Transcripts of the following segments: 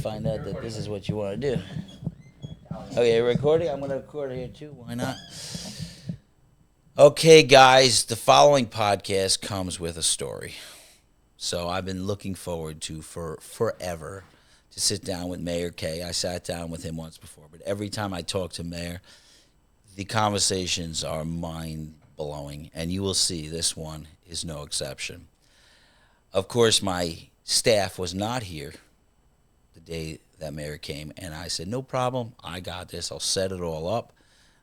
Find out that this is what you want to do. Okay, recording? I'm going to record here too. Why not? Okay, guys, the following podcast comes with a story. So I've been looking forward to for forever to sit down with Meir Kay. I sat down with him once before, but every time I talk to Meir, the conversations are mind-blowing, and you will see this one is no exception. Of course, my staff was not here the day that Meir came, and I said, no problem, I got this. I'll set it all up.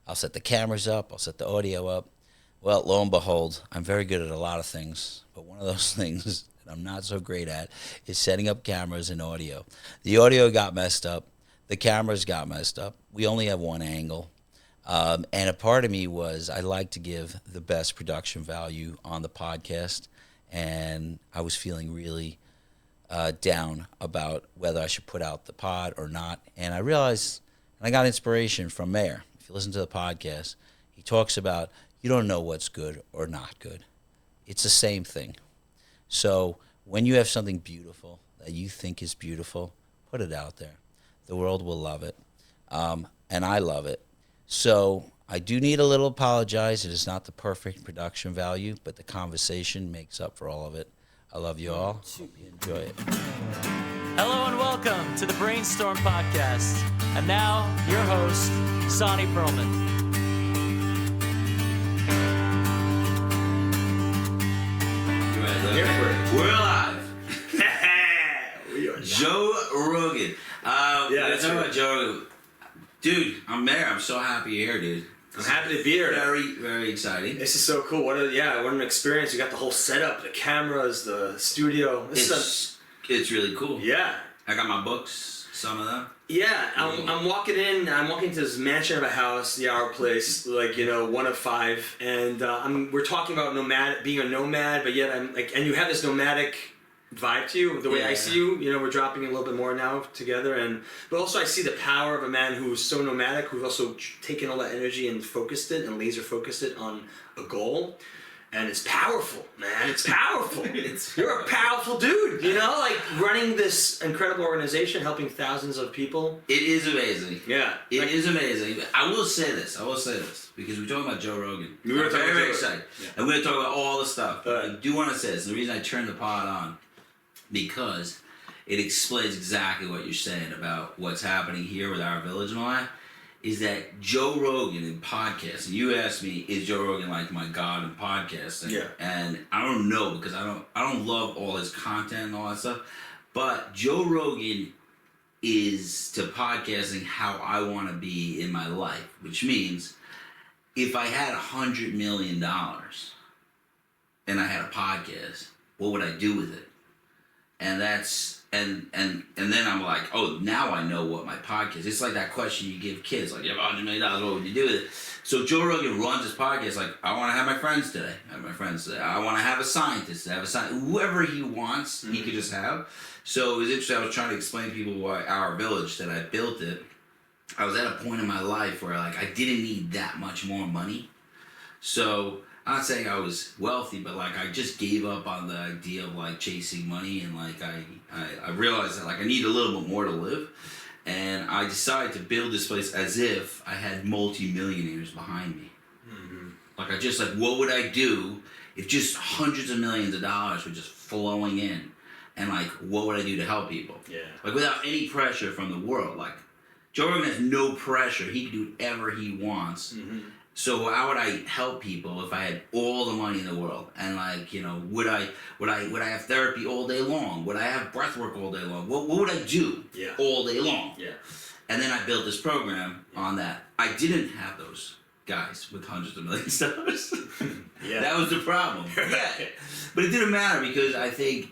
I'll set the cameras up. I'll set the audio up. Well, lo and behold, I'm very good at a lot of things, but one of those things that I'm not so great at is setting up cameras and audio. The audio got messed up. The cameras got messed up. We only have one angle. And a part of me was I like to give the best production value on the podcast, and I was feeling really down about whether I should put out the pod or not. And I realized, and I got inspiration from Meir. If you listen to the podcast, he talks about you don't know what's good or not good. It's the same thing. So when you have something beautiful that you think is beautiful, put it out there. The world will love it, and I love it. So I do need a little apologize. It is not the perfect production value, but the conversation makes up for all of it. I love you all. Hope you enjoy it. Hello and welcome to the Brainstorm podcast. And now, your host, Sonny Perlman. We're alive. We are Joe Rogan. Yeah, that's talking right. about Joe Rogan. Dude, I'm Meir. I'm so happy you're here, dude. I'm happy to be here. Very, very exciting. This is so cool. What an experience. You got the whole setup, the cameras, the studio. It's really cool. Yeah. I got my books, some of them. Yeah, I'm walking into this mansion of a house, our place, one of five, and we're talking about being a nomad, but yet I'm like, and you have this nomadic vibe to you, the way I see you, we're dropping a little bit more now together, but also I see the power of a man who's so nomadic, who's also taken all that energy and focused it and laser focused it on a goal. And it's powerful, man. It's powerful. You're a powerful dude, running this incredible organization, helping thousands of people. It is amazing. Yeah. It is amazing. I will say this, because we're talking about Joe Rogan. We were I'm talking very, about very Joe excited. Rogan. Yeah. And we're going to talk about all the stuff. But I do want to say this. The reason I turned the pod on, because it explains exactly what you're saying about what's happening here with our village and all that, is that Joe Rogan in podcasting, you asked me, is Joe Rogan like my god in podcasting? Yeah. And I don't know, because I don't love all his content and all that stuff, but Joe Rogan is to podcasting how I want to be in my life, which means if I had $100 million and I had a podcast, what would I do with it? And that's and then I'm like, oh, now I know what my podcast is. It's like that question you give kids, like, you have $100 million, what would you do with it? So Joe Rogan runs his podcast like, I want to have my friends today. I want to have a scientist. Whoever he wants, he could just have. So it was interesting. I was trying to explain to people why our village, that I built it. I was at a point in my life where I didn't need that much more money. So I'm not saying I was wealthy, but I just gave up on the idea of chasing money, and I realized that I need a little bit more to live, and I decided to build this place as if I had multi-millionaires behind me. Mm-hmm. What would I do if just hundreds of millions of dollars were just flowing in, and what would I do to help people? Yeah. Without any pressure from the world. Joe Rogan has no pressure. He can do whatever he wants. Mm-hmm. So how would I help people if I had all the money in the world? And would I have therapy all day long? Would I have breathwork all day long? What would I do all day long? Yeah. And then I built this program on that. I didn't have those guys with hundreds of millions of dollars. Yeah. That was the problem. Yeah. But it didn't matter, because I think,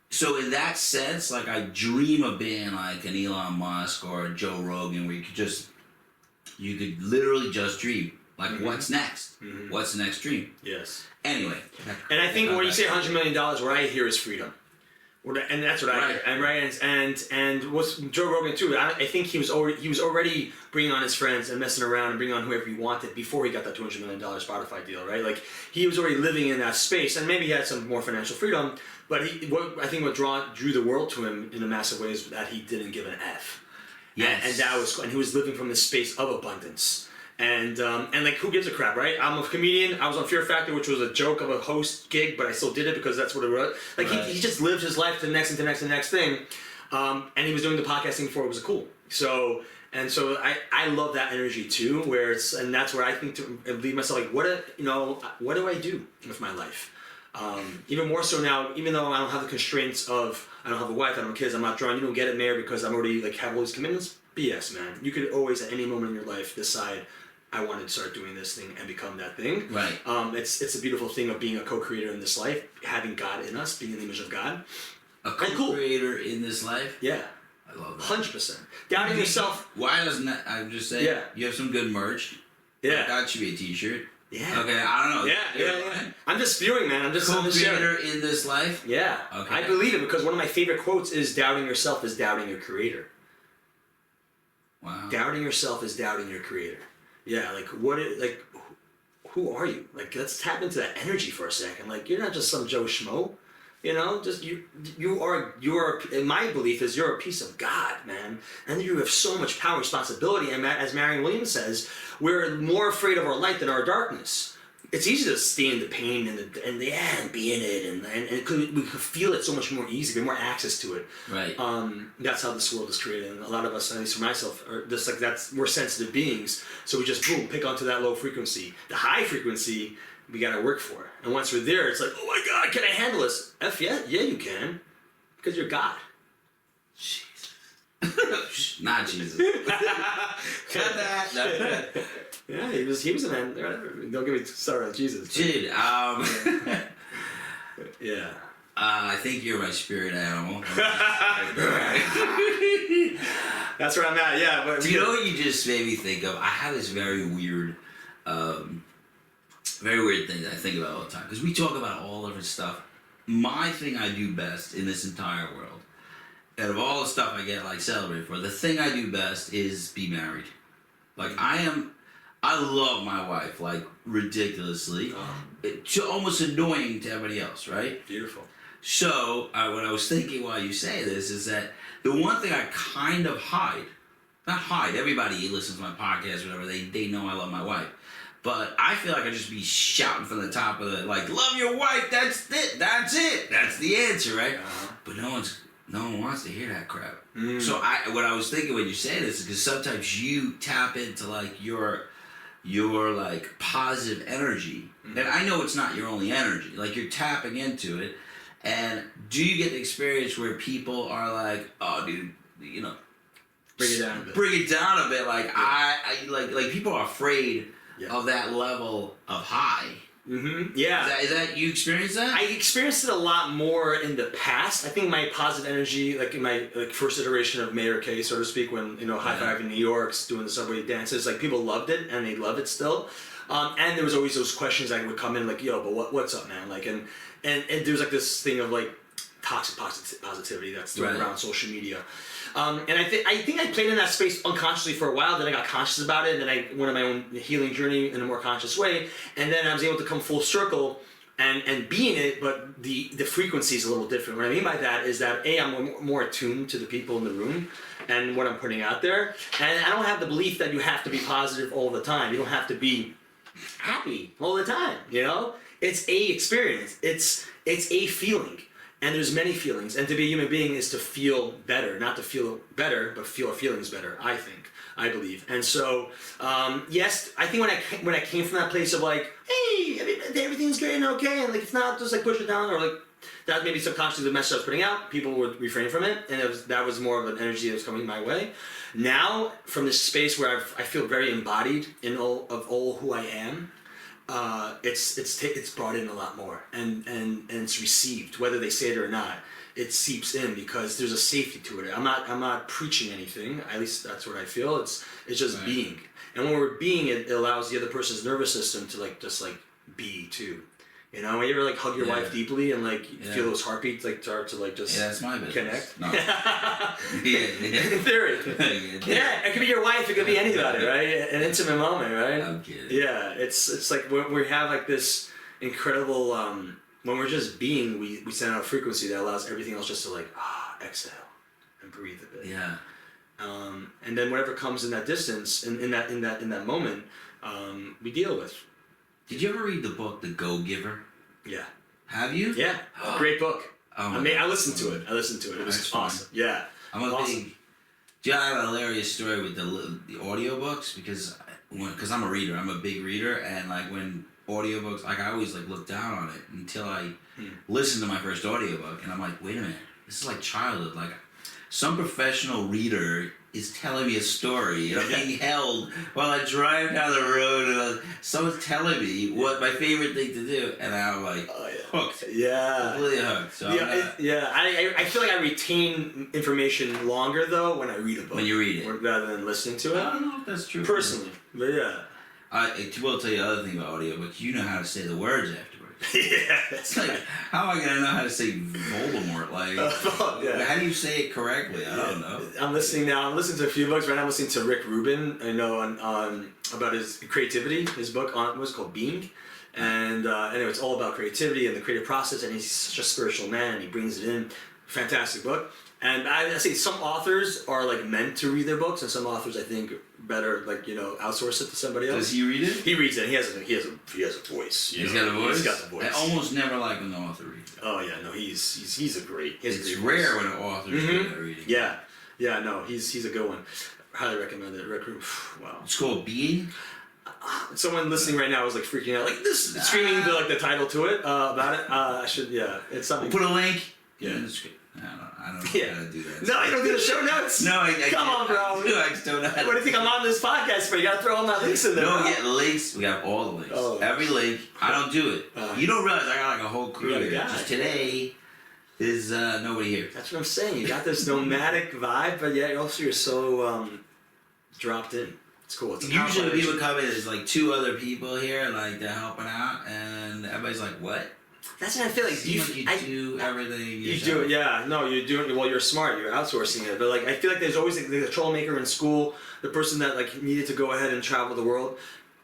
so in that sense, I dream of being like an Elon Musk or a Joe Rogan, where you could literally just dream. What's next? Mm-hmm. What's the next dream? Yes. Anyway. And I think when you say $100 million, what I hear is freedom. And that's what I hear. And what's Joe Rogan too? I think he was already bringing on his friends and messing around and bringing on whoever he wanted before he got that $200 million Spotify deal, right? Like he was already living in that space, and maybe he had some more financial freedom. But I think what drew the world to him in a massive way is that he didn't give an F. Yes. And he was living from this space of abundance. And like, who gives a crap, right? I'm a comedian. I was on Fear Factor, which was a joke of a host gig, but I still did it because that's what it was. Like, he just lived his life to the next and to the next and the next thing. And he was doing the podcasting before it was cool. So I love that energy too, and that's where I think to leave myself like, what do I do with my life? Even more so now, even though I don't have the constraints of, I don't have a wife, I don't have kids, I'm not drawn, you don't get it, Mayor, because I'm already like have all these commitments. BS, man. You could always at any moment in your life decide, I want to start doing this thing and become that thing. Right. It's a beautiful thing of being a co-creator in this life, having God in us, being in the image of God. A co-creator in this life? Yeah. I love that. 100%. Doubting yourself. Why doesn't that, I'm just saying, you have some good merch. Yeah. That should be a t-shirt. Yeah. Okay, I don't know. Yeah. I'm just spewing, man. I'm just co-creator in this life? Yeah. Okay. I believe it because one of my favorite quotes is doubting yourself is doubting your creator. Wow. Doubting yourself is doubting your creator. Yeah, like who are you? Like, let's tap into that energy for a second. Like, you're not just some Joe Schmo, just you are, in my belief is you're a piece of God, man. And you have so much power and responsibility. And as Marianne Williams says, we're more afraid of our light than our darkness. It's easy to stay in the pain and be in it, and we could feel it so much more easy. We have more access to it. Right. That's how this world is created, and a lot of us, at least for myself, are just like we're sensitive beings. So we just pick onto that low frequency. The high frequency, we gotta work for it. And once we're there, it's like, oh my God, can I handle this? Yeah, you can, because you're God. Jesus. Not Jesus. Cut that. Yeah, he was a man. Don't get me started on Jesus. Dude, yeah. I think you're my spirit animal. That's where I'm at, yeah. But do you know what you just made me think of? I have this very weird thing that I think about all the time. Because we talk about all different stuff. My thing I do best in this entire world, out of all the stuff I get like celebrated for, the thing I do best is be married. Like I love my wife, like, ridiculously. It's almost annoying to everybody else, right? Beautiful. So, what I was thinking while you say this is that the one thing I kind of everybody listens to my podcast, whatever, they know I love my wife. But I feel like I just be shouting from the top of like, love your wife, that's it, that's the answer, right? Uh-huh. But no one wants to hear that crap. So what I was thinking when you say this is because sometimes you tap into like your like positive energy, and I know it's not your only energy, like you're tapping into it. And do you get the experience where people are like, oh dude, bring it down a bit, like I like people are afraid of that level of high. Mm-hmm. Yeah. Is that you experience that? I experienced it a lot more in the past. I think my positive energy, like in my first iteration of Meir Kay, so to speak, when High Five in New York's doing the subway dances, like people loved it and they love it still. And there was always those questions that would come in like, yo, but what's up, man? Like, and there's like this thing of like toxic positivity that's thrown around social media. And I think I played in that space unconsciously for a while. Then I got conscious about it, and then I went on my own healing journey in a more conscious way. And then I was able to come full circle and be in it, but the frequency is a little different. What I mean by that is that I'm more attuned to the people in the room and what I'm putting out there. And I don't have the belief that you have to be positive all the time. You don't have to be happy all the time. It's a experience. It's a feeling. And there's many feelings, and to be a human being is to feel better, not to feel better, but feel our feelings better. I believe, and so yes, I think when I came from that place of like, hey, everything's great and okay, and like it's not just like push it down, or like that maybe subconsciously the message I was putting out, people would refrain from it, and that was more of an energy that was coming my way. Now, from this space where I feel very embodied in all who I am. It's brought in a lot more, and it's received, whether they say it or not. It seeps in because there's a safety to it. I'm not preaching anything. At least that's what I feel. It's just being, and when we're being, it allows the other person's nervous system to just be too. You know, when you ever like hug your Yeah. wife deeply and like you feel those heartbeats like start to like just that's my business. connect. No. In theory. Yeah, it could be your wife, it could be anybody, right? An intimate moment, right? I'm kidding. Yeah, it's like when we have like this incredible when we're just being, we send out a frequency that allows everything else just to like exhale and breathe a bit. Yeah. And then whatever comes in that distance, in that moment, we deal with. Did you ever read the book The Go-Giver? Yeah. Have you? Yeah. Great book. Oh, I listened to it. It was That's awesome. fun. Yeah. I'm a big. Do you have a hilarious story with the audiobooks? Because I'm a reader. I'm a big reader, and like when audiobooks, like I always like look down on it until I listen to my first audiobook, and I'm like, wait a minute, this is like childhood. Like some professional reader is telling me a story, and I'm being held while I drive down the road, and someone's telling me what my favorite thing to do, and I'm like hooked. Yeah. Completely hooked. So I feel like I retain information longer though when I read a book. When you read it, rather than listening to it. I don't know if that's true. Personally, but yeah. I will tell you the other thing about audiobooks. You know how to say the words afterwards. Yeah. It's like, how am I gonna know how to say Voldemort? Like, how do you say it correctly? I don't know. I'm listening now. I'm listening to a few books right now. I'm listening to Rick Rubin. I know on about his creativity. His book on what's it called Being, and anyway, it's all about creativity and the creative process. And he's such a spiritual man. And he brings it in. Fantastic book. And I say some authors are like meant to read their books, and some authors I think better like outsource it to somebody else. Does he read it? He reads it. He has a voice. He's got a voice. He's got the voice. I almost never like when the author reads it. Oh yeah, no, he's a great. It's rare when an author's good at reading. Yeah, no, he's a good one. Highly recommend it. Rick Rubin. Wow. It's called Being. Someone listening right now is like freaking out, like this, screaming the title to it about it. I should, it's something. We'll put a link. Yeah. I don't know how to do that. No, you don't do the show notes. No, come on, bro. I just don't know. What do you think I'm on this podcast for? You gotta throw all my links in there. No, we get links. We have all the links. Oh. Every link. I don't do it. You don't realize I got like a whole crew You got a here. guy. Just today is nobody here. That's what I'm saying. You got this nomadic vibe, but yet also you're so dropped in. It's cool. It's Usually people come in, there's like two other people here, like they're helping out, and everybody's like, what? That's what I feel like. You do everything yourself. You do it, yeah. No, you're doing it. Well, you're smart. You're outsourcing it. But like, I feel like there's always the troublemaker in school, the person that like needed to go ahead and travel the world.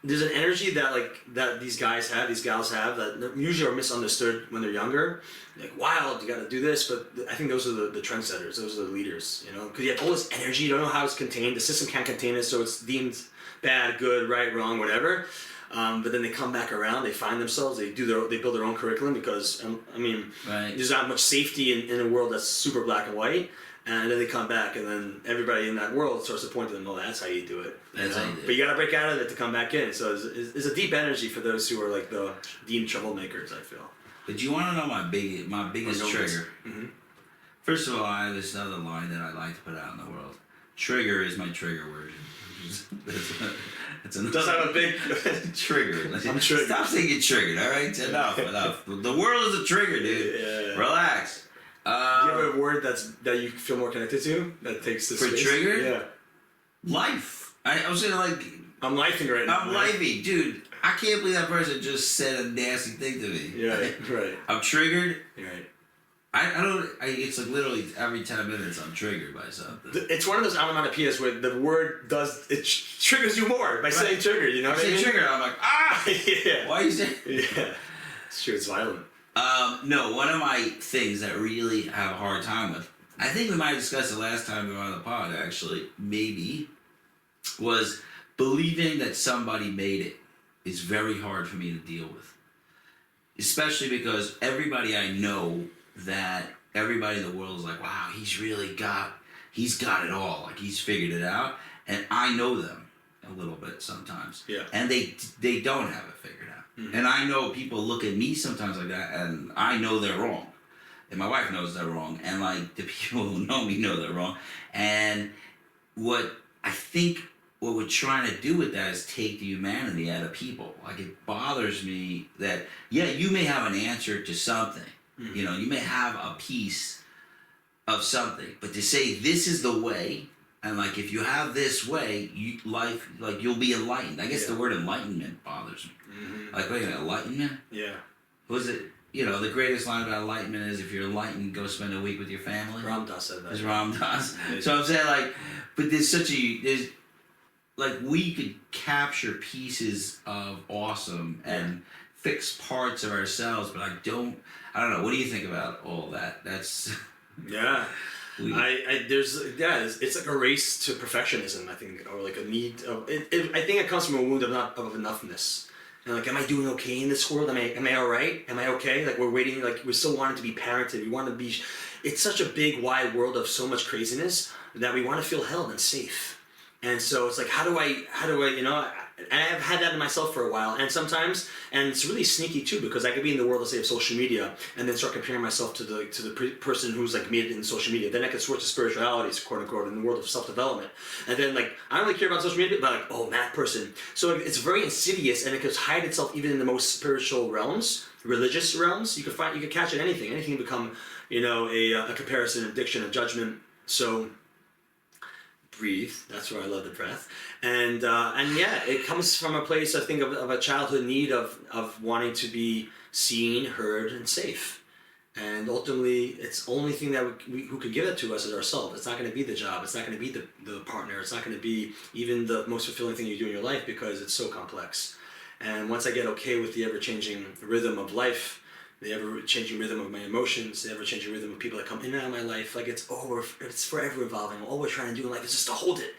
There's an energy that these guys have, these gals have, that usually are misunderstood when they're younger. Like, wild, you got to do this. But I think those are the trendsetters. Those are the leaders. Because you have all this energy. You don't know how it's contained. The system can't contain it, so it's deemed bad, good, right, wrong, whatever. But then they come back around, they find themselves, they build their own curriculum because, there's not much safety in a world that's super black and white. And then they come back, and then everybody in that world starts to point to them, oh, that's how you do it. That's how you do it. But you got to break out of it to come back in. So it's a deep energy for those who are like the deemed troublemakers, I feel. But you want to know my biggest trigger? Mm-hmm. First of all, I have this other line that I like to put out in the world. Trigger is my trigger word. It does have a big trigger. I'm triggered. Stop saying you're triggered, all right? Enough. The world is a trigger, dude. Yeah. Relax. Do you have a word that you feel more connected to that takes the for space? trigger? Yeah. Life. I was saying like. I'm lifing right now. I'm lifing, dude. I can't believe that person just said a nasty thing to me. Yeah, right. I'm triggered. Right. It's like literally every 10 minutes I'm triggered by something. It's one of those onomatopoeias where the word triggers you more by saying trigger, you know what I mean? Trigger, I'm like, ah! Yeah. Why are you saying? Yeah. It's true, it's violent. No, one of my things that really have a hard time with, I think we might have discussed it last time we were on the pod actually, maybe, was believing that somebody made it is very hard for me to deal with. Especially because everybody I know, that everybody in the world is like, wow, he's got it all. Like, he's figured it out. And I know them a little bit sometimes. Yeah. And they don't have it figured out. Mm-hmm. And I know people look at me sometimes like that, and I know they're wrong. And my wife knows they're wrong. And, like, the people who know me know they're wrong. And what we're trying to do with that is take the humanity out of people. Like, it bothers me that, yeah, you may have an answer to something. Mm-hmm. You may have a piece of something, but to say this is the way, and like if you have this way, you'll be enlightened. I guess the word enlightenment bothers me. Mm-hmm. Like, wait a minute, enlightenment? Yeah. was it, the greatest line about enlightenment is if you're enlightened, go spend a week with your family. Ram Dass said that. It's Ram Dass. So I'm saying, but there's we could capture pieces of awesome and fix parts of ourselves, but I don't know. What do you think about all that? That's... Yeah. It's like a race to perfectionism, I think, or like a need of I think it comes from a wound of enoughness. And am I doing okay in this world? Am I all right? Am I okay? We're waiting, we're still wanting to be parented. We want to be. It's such a big, wide world of so much craziness that we want to feel held and safe. And so it's how do I, and I've had that in myself for a while, and sometimes, and it's really sneaky too, because I could be in the world, let's say, of social media, and then start comparing myself to the person who's made it in social media. Then I can switch to spirituality, quote unquote, in the world of self-development. And then I don't really care about social media, but oh, that person. So it's very insidious, and it could hide itself even in the most spiritual realms, religious realms. You could catch it in anything. Anything can become, a comparison, addiction, a judgment. So breathe. That's where I love the breath, and yeah, it comes from a place, I think, of a childhood need of wanting to be seen, heard, and safe. And ultimately, it's the only thing that who can give it to us is ourselves. It's not going to be the job. It's not going to be the partner. It's not going to be even the most fulfilling thing you do in your life, because it's so complex. And once I get okay with the ever-changing rhythm of life, the ever-changing rhythm of my emotions, the ever-changing rhythm of people that come in and out of my life, it's forever evolving. All we're trying to do in life is just to hold it.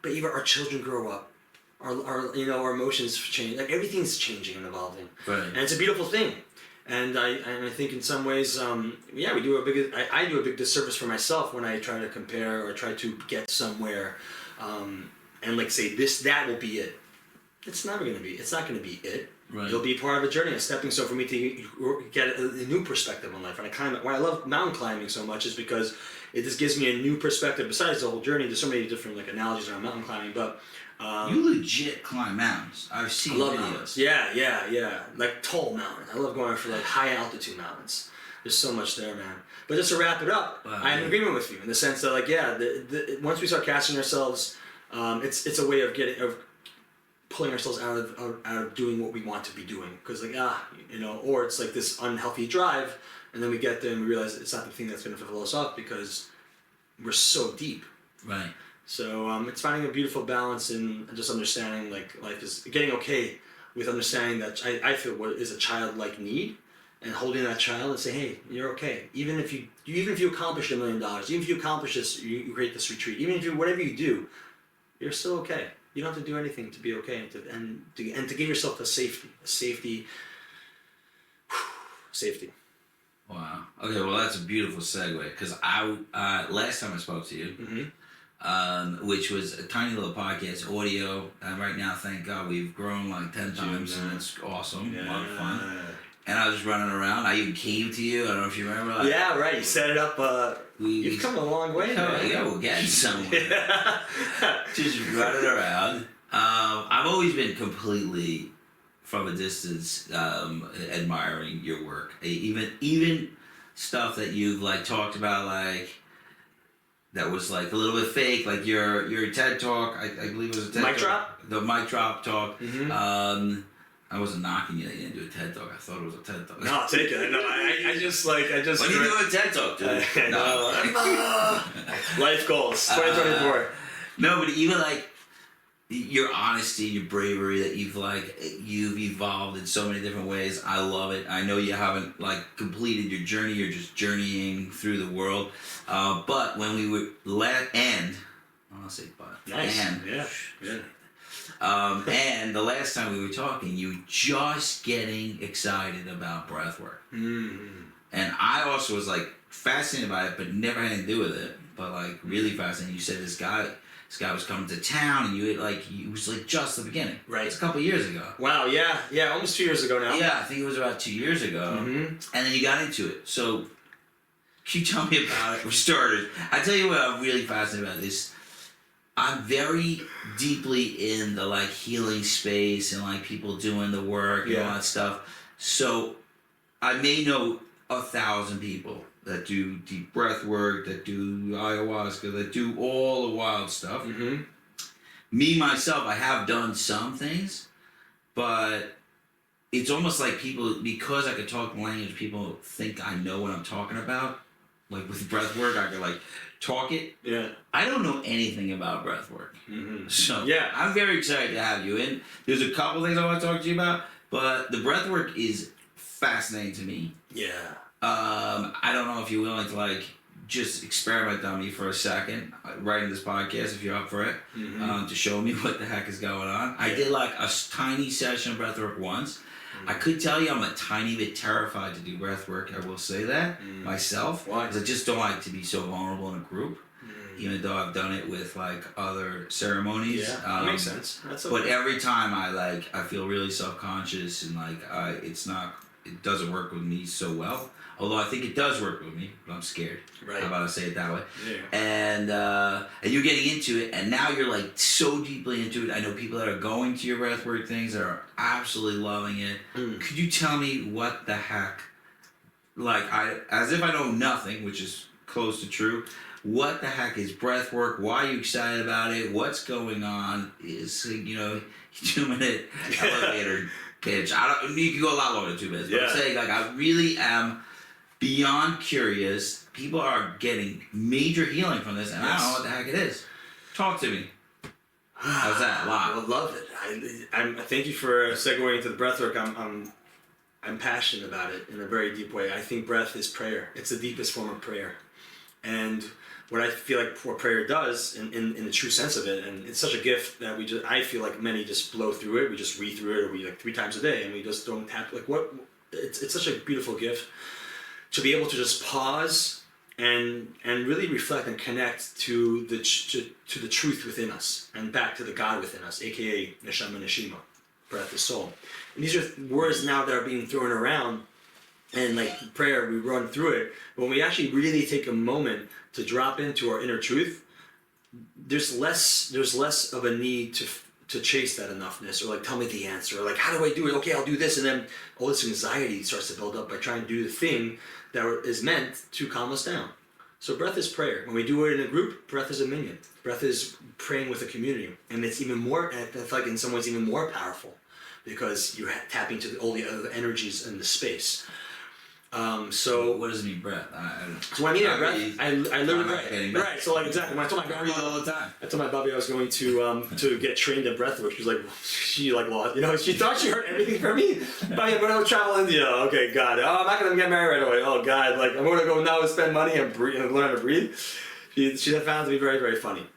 But even our children grow up, our emotions change. Everything's changing and evolving, right. And it's a beautiful thing. And I think in some ways, we do I do a big disservice for myself when I try to compare or try to get somewhere, and say that will be it. It's never going to be. It's not going to be it. Right. It'll be part of a journey, a stepping stone for me to get a new perspective on life. And why I love mountain climbing so much is because it just gives me a new perspective. Besides the whole journey, there's so many different analogies around mountain climbing. But you legit climb mountains. I've seen videos. Mountains. Yeah. Tall mountains. I love going for high altitude mountains. There's so much there, man. But just to wrap it up, I'm in agreement with you in the sense that once we start casting ourselves, it's a way of pulling ourselves out of doing what we want to be doing, because or it's this unhealthy drive, and then we get there and we realize it's not the thing that's going to fulfill us up because we're so deep. Right. So it's finding a beautiful balance in just understanding life is getting okay with understanding that I feel what is a childlike need, and holding that child and say, hey, you're okay. Even if you accomplish $1 million, even if you accomplish this, you create this retreat, even if whatever you do, you're still okay. You don't have to do anything to be okay, and to give yourself a safety. Wow. Okay, well that's a beautiful segue, because I last time I spoke to you, which was a tiny little podcast, audio, and right now, thank God, we've grown 10 times, and it's awesome, a lot of fun. And I was just running around. I even came to you. I don't know if you remember. Yeah, right. You set it up. You've come a long way, man. Yeah, we're getting somewhere. Just running around. I've always been completely, from a distance, admiring your work. Even stuff that you've talked about, that was a little bit fake, your TED talk. I believe it was a TED mic talk. Drop. The mic drop talk. Mm-hmm. I wasn't knocking you that you didn't do a TED talk. I thought it was a TED talk. No, I'll take it. No, I just. When you do a TED talk, dude? No. Life goals, 2024. No, but even your honesty, your bravery, that you've evolved in so many different ways. I love it. I know you haven't completed your journey. You're just journeying through the world. But when we were I'll say but. Nice. And, yeah. Good. And the last time we were talking, you were just getting excited about breathwork. Mm-hmm. And I also was fascinated by it, but never had anything to do with it. But really fascinated. You said this guy was coming to town, and you it was just the beginning. Right. It's a couple years ago. Wow. Yeah. Almost 2 years ago now. Yeah, I think it was about 2 years ago. Mm-hmm. And then you got into it. So, can you tell me about it? We started. I tell you what I'm really fascinated about this. I'm very deeply in the healing space and people doing the work and all that stuff. So I may know 1,000 people that do deep breath work, that do ayahuasca, that do all the wild stuff. it's almost like people, because I could talk the language, people think I know what I'm talking about. Like with breath work, I could like talk it. Yeah. I don't know anything about breath work. Mm-hmm. So yeah, I'm very excited to have you in. There's a couple things I want to talk to you about, but the breath work is fascinating to me. Yeah. I don't know if you're willing to like just experiment on me for a second, writing this podcast if you're up for it, to show me what the heck is going on. I did like a tiny session of breathwork once. I could tell you I'm a tiny bit terrified to do breathwork. I will say that myself. Why? Because I just don't like to be so vulnerable in a group, even though I've done it with like other ceremonies. Yeah, that makes sense. That's okay. But every time I feel really self-conscious and like it doesn't work with me so well. Although I think it does work with me, but I'm scared. Right. How about I say it that way? Yeah. And you're getting into it, and now you're like so deeply into it. I know people that are going to your breathwork things that are absolutely loving it. Could you tell me what the heck? Like as if I know nothing, which is close to true. What the heck is breathwork? Why are you excited about it? What's going on? Is 2-minute elevator pitch? You can go a lot longer than 2 minutes. But I'm saying like I really am beyond curious. People are getting major healing from this, and I don't know what the heck it is. Talk to me. How's that? I love it. I thank you for segueing into the breathwork. I'm passionate about it in a very deep way. I think breath is prayer. It's the deepest form of prayer, and what I feel like what prayer does in the true sense of it, and it's such a gift that I feel like many just blow through it. We just read through it, or we like 3 times a day, and we just don't tap. Like what? It's such a beautiful gift to be able to just pause and really reflect and connect to the truth within us and back to the God within us, aka neshama neshima, breath is soul. And these are words now that are being thrown around, and like prayer, we run through it. But when we actually really take a moment to drop into our inner truth, there's less of a need to chase that enoughness, or like tell me the answer, or like how do I do it? Okay, I'll do this, and then all this anxiety starts to build up by trying to do the thing that is meant to calm us down. So breath is prayer. When we do it in a group, breath is a minion. Breath is praying with a community, and it's even more. I feel like in some ways even more powerful because you tap into all the other energies in the space. So what does it mean, breath? So when I mean breath, I literally right. So like exactly when I told my grandma all the time. I told my Bubby I was going to get trained in breathwork. She lost. She thought she heard everything from me. Bubby, I'm going to travel India. Okay, God. Oh, I'm not going to get married right away. Oh God, like I'm going to go now and spend money and breathe and learn how to breathe. She found it to be very, very funny.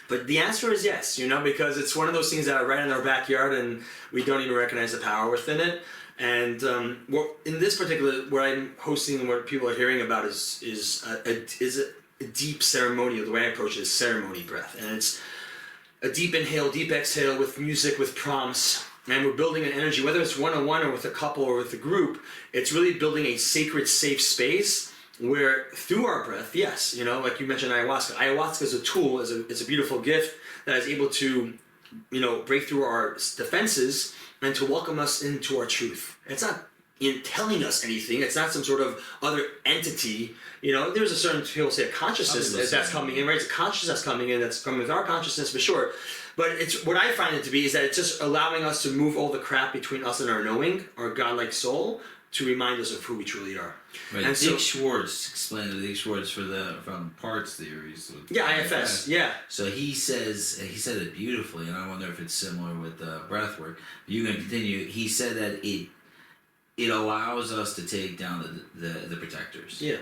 But the answer is yes, because it's one of those things that are right in our backyard and we don't even recognize the power within it. And in this particular, what I'm hosting and what people are hearing about is a deep ceremonial. The way I approach it is ceremony breath, and it's a deep inhale, deep exhale with music, with prompts, and we're building an energy. Whether it's one-on-one or with a couple or with a group, it's really building a sacred, safe space where through our breath, yes, like you mentioned ayahuasca. Ayahuasca is a tool, it's a beautiful gift that is able to, break through our defenses and to welcome us into our truth. It's not telling us anything. It's not some sort of other entity. There's a certain, people say, a consciousness that's coming in, right? It's a consciousness that's coming in, that's coming with our consciousness for sure. But it's what I find it to be is that it's just allowing us to move all the crap between us and our knowing, our godlike soul, to remind us of who we truly are. Right. And Dick Schwartz explained to Dick Schwartz from parts theories. IFS. Yeah. So he said it beautifully, and I wonder if it's similar with breath work. You're going to continue. He said that it allows us to take down the protectors. Yeah.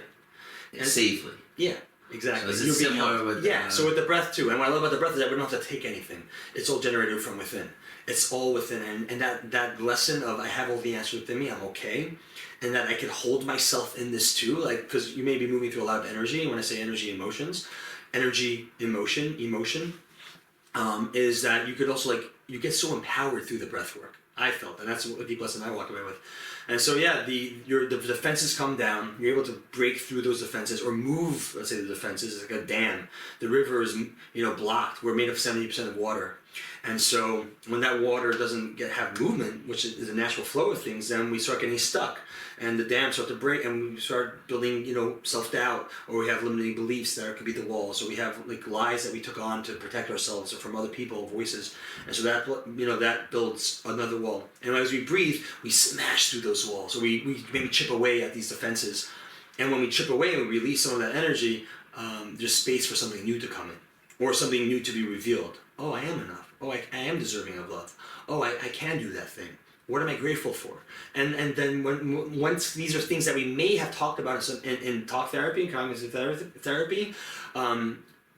And safely. Yeah. Exactly. So is it similar with so with the breath too. And what I love about the breath is that we don't have to take anything. It's all generated from within. It's all within, and that lesson of I have all the answers within me, I'm okay, and that I can hold myself in this too, like, because you may be moving through a lot of energy, and when I say energy, emotions, energy, emotion, is that you could also, you get so empowered through the breath work, I felt, and that's a deep lesson I walk away with. And so the defenses come down, you're able to break through those defenses, or move, let's say the defenses, it's like a dam, the river is, blocked, we're made of 70% of water. And so when that water doesn't have movement, which is a natural flow of things, then we start getting stuck, and the dams start to break, and we start building, self-doubt, or we have limiting beliefs that could be the walls, or we have like lies that we took on to protect ourselves or from other people, voices, and so that that builds another wall. And as we breathe, we smash through those walls, or we maybe chip away at these defenses, and when we chip away and we release some of that energy, there's space for something new to come in, or something new to be revealed. Oh, I am enough. Oh, I am deserving of love. Oh, I can do that thing. What am I grateful for? And then once these are things that we may have talked about in talk therapy, cognitive therapy, and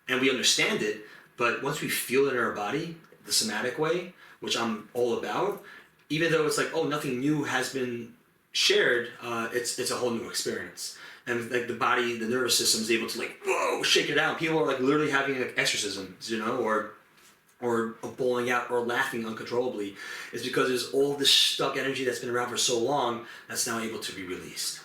we understand it, but once we feel it in our body, the somatic way, which I'm all about, even though it's like, oh, nothing new has been shared, it's a whole new experience. And like the body, the nervous system is able to like, whoa, shake it out. People are like literally having like exorcisms, or bawling out or laughing uncontrollably, is because there's all this stuck energy that's been around for so long that's now able to be released.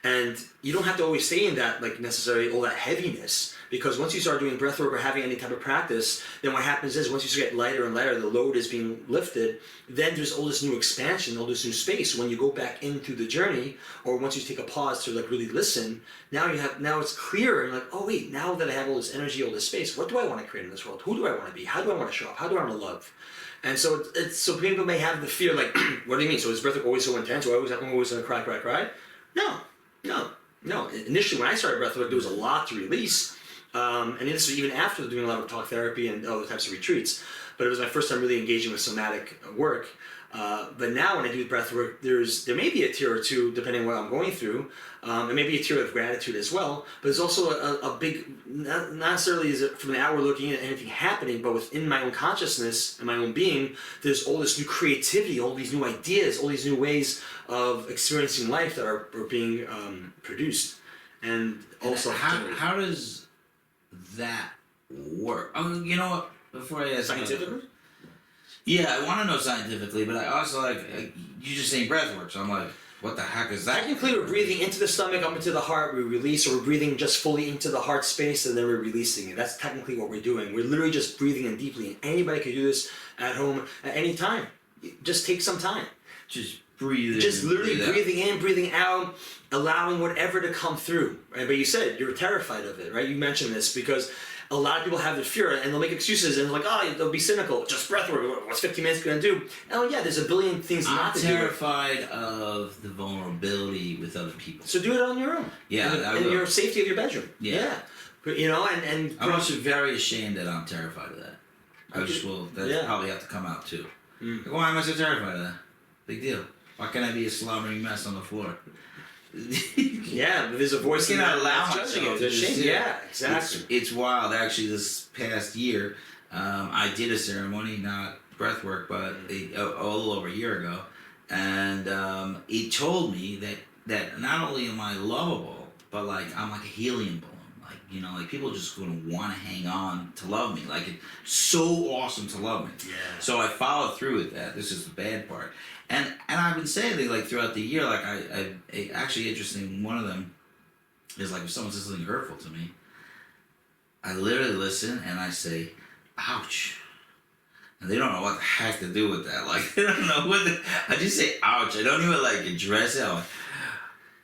And you don't have to always stay in that, like, necessarily all that heaviness, because once you start doing breath work or having any type of practice, then what happens is once you get lighter and lighter, the load is being lifted, then there's all this new expansion, all this new space. When you go back into the journey, or once you take a pause to like really listen, now it's clearer, and like, oh wait, now that I have all this energy, all this space, what do I want to create in this world? Who do I want to be? How do I want to show up? How do I want to love? And so so people may have the fear, like, what do you mean? So is breath work always so intense? Or I'm always going to cry? No. Initially, when I started breathwork, there was a lot to release, and this was even after doing a lot of talk therapy and other types of retreats. But it was my first time really engaging with somatic work. But now, when I do breathwork, there may be a tear or two depending on what I'm going through, and maybe a tear of gratitude as well. But there's also a big, not necessarily is it from the outward looking at anything happening, but within my own consciousness and my own being, there's all this new creativity, all these new ideas, all these new ways of experiencing life that are being produced, and also how does that work? You know what? Before I ask scientifically. Yeah, I want to know scientifically, but I also like you just saying breath work, so I'm like, what the heck is that? Technically, we're breathing into the stomach, up into the heart, we release, or we're breathing just fully into the heart space, and then we're releasing it. That's technically what we're doing. We're literally just breathing in deeply, and anybody can do this at home at any time. Just take some time. Just breathe in. Just literally breathing in, breathing out, allowing whatever to come through. Right? But you said you're terrified of it, right? You mentioned this because a lot of people have the fear, and they'll make excuses, and they're like, oh, they'll be cynical. Just breath work. What's 15 minutes going to do? Oh, yeah, there's a billion things not to do. I'm terrified of the vulnerability with other people. So do it on your own. Yeah, in your safety of your bedroom. Yeah. And I'm also very ashamed that I'm terrified of that. That probably have to come out too. Like, why am I so terrified of that? Big deal. Why can't I be a slobbering mess on the floor? Yeah, but there's a voice in that judging it. There's shame. Yeah, exactly. It's wild. Actually, this past year, I did a ceremony, not breath work, but a little over a year ago, and it told me that not only am I lovable, but like I'm like a helium balloon. Like people just gonna want to hang on to love me. Like it's so awesome to love me. Yeah. So I followed through with that. This is the bad part. And I've been saying that like throughout the year, like I actually interesting. One of them is like if someone says something hurtful to me, I literally listen and I say, "Ouch," and they don't know what the heck to do with that. Like they don't know I just say, "Ouch." I don't even like address it. I'm like,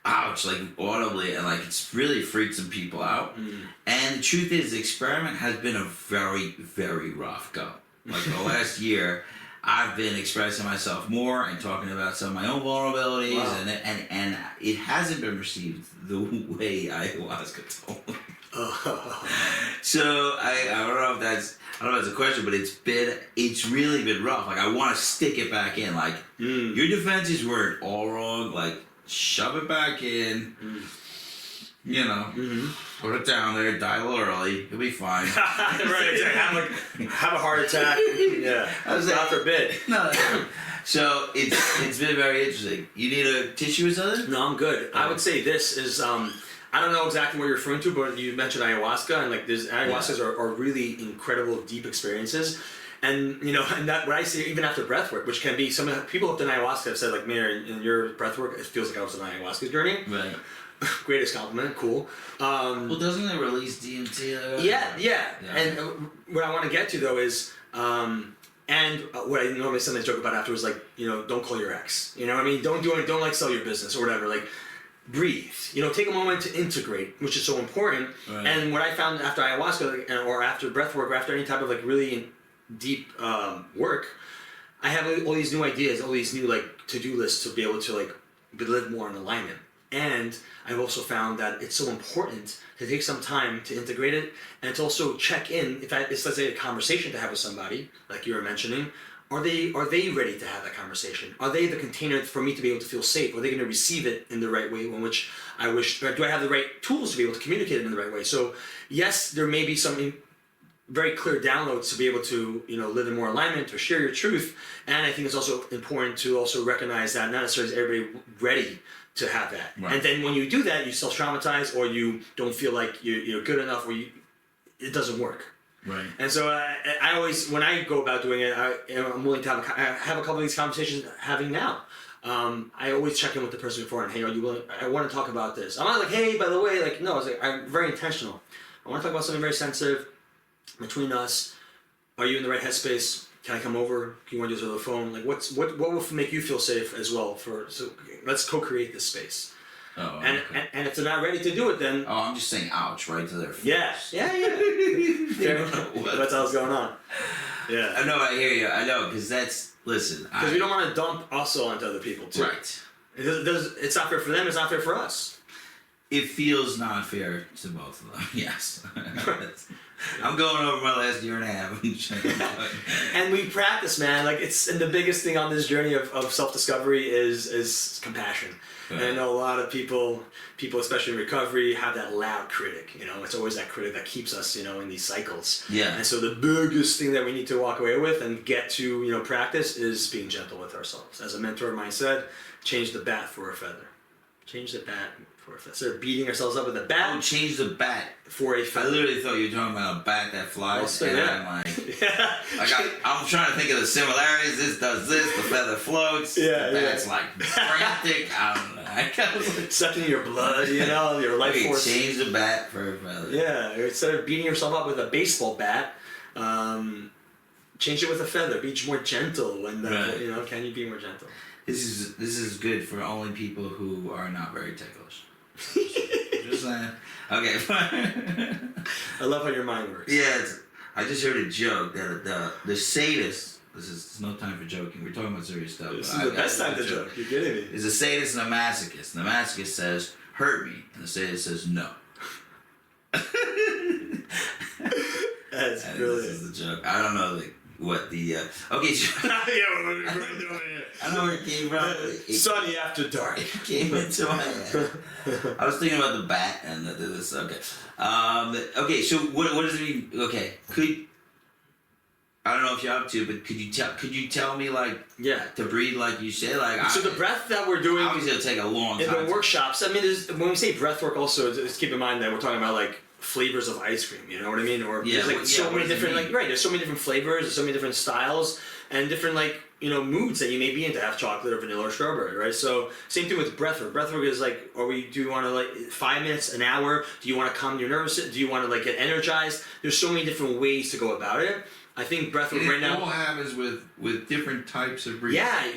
ouch, like audibly, and like it's really freaked some people out. And the truth is, the experiment has been a very, very rough go. Like the last year, I've been expressing myself more and talking about some of my own vulnerabilities, and it hasn't been received the way ayahuasca told me. So I don't know if that's a question, but it's really been rough. Like I want to stick it back in. Like your defenses weren't all wrong. Like shove it back in. Put it down there, die a little early, you'll be fine. Right, exactly. Have a heart attack. Yeah. God forbid. No. So it's been very interesting. You need a tissue or something? No, I'm good. I would say this is I don't know exactly what you're referring to, but you mentioned ayahuasca, and like ayahuascas are really incredible, deep experiences. And and that what I see even after breathwork, which can be some people who've done ayahuasca have said like, Meir, in your breathwork, it feels like I was on an ayahuasca journey. Right. Greatest compliment, cool. Well, doesn't it release DMT? Yeah. And what I want to get to though is And what I normally sometimes joke about afterwards, like, don't call your ex. You know what I mean? Don't do it. Don't like sell your business or whatever. Like, breathe. Take a moment to integrate, which is so important. Right. And what I found after ayahuasca or after breath work or after any type of like really deep work, I have all these new ideas, all these new like to-do lists to be able to like live more in alignment. And I've also found that it's so important to take some time to integrate it and to also check in. If it's, let's say, a conversation to have with somebody, like you were mentioning, are they ready to have that conversation? Are they the container for me to be able to feel safe? Are they going to receive it in the right way in which I wish? Do I have the right tools to be able to communicate it in the right way? So yes, there may be some very clear downloads to be able to live in more alignment or share your truth. And I think it's also important to also recognize that not necessarily is everybody ready to have that. Right. And then when you do that, you self-traumatize or you don't feel like you're good enough or it doesn't work. Right. And so I always, when I go about doing it, I'm willing to have a couple of these conversations having now. I always check in with the person before and, hey, are you willing? I want to talk about this. I'm not like, hey, by the way, like, no, I'm very intentional. I want to talk about something very sensitive between us. Are you in the right headspace? Can I come over? Do you want to do this over the phone? Like, what will make you feel safe as well? So let's co-create this space. Oh, and, okay. and if they're not ready to do it, then I'm just saying, ouch, right to their face. Yeah. That's how it's going on. Yeah. I know. I hear you. I know because because we don't want to dump also onto other people too. Right. It's not fair for them. It's not fair for us. It feels not fair to both of them. Yes. I'm going over my last year and a half. And we practice, man. Like and the biggest thing on this journey of self-discovery is compassion. Right. And I know a lot of people, especially in recovery, have that loud critic. It's always that critic that keeps us, in these cycles. Yeah. And so the biggest thing that we need to walk away with and get to, practice is being gentle with ourselves. As a mentor of mine said, change the bat for a feather. Change the bat for a feather. Instead of beating ourselves up with a bat. Oh, change the bat for a feather. I literally thought you were talking about a bat that flies. And I'm like, I'm trying to think of the similarities. This does this. The feather floats. Yeah, the bat's like frantic. I don't know. Sucking your blood, your life force. Change the bat for a feather. Yeah, instead of beating yourself up with a baseball bat, change it with a feather. Be more gentle. And can you be more gentle? This is good for only people who are not very ticklish. Just saying. Okay, fine. I love how your mind works. Yeah, I just heard a joke that the sadist. This is no time for joking. We're talking about serious stuff. This is the best time to joke. You're kidding me. There's a sadist and a masochist. And the masochist says, "Hurt me," and the sadist says, "No." That's brilliant. This is the joke. I don't know what the okay. I know where it came from. Sunny after dark. It came into my head. I was thinking about the bat and this. Okay. Okay. So what does it mean? Okay. I don't know if you're up to, but could you tell me to breathe like you said so the breath that we're doing obviously it'll take a long time in the workshops. I mean, when we say breath work, also just keep in mind that we're talking about flavors of ice cream. You know what I mean? Or there's so many different There's so many different flavors. There's so many different styles and different moods that you may be into. Have chocolate or vanilla or strawberry, right? So same thing with breath work. Breath work is do you want to 5 minutes, an hour? Do you want to calm your nervous system? Do you want to get energized? There's so many different ways to go about it. I think breath work right now. It all happens with different types of breathing. Yeah,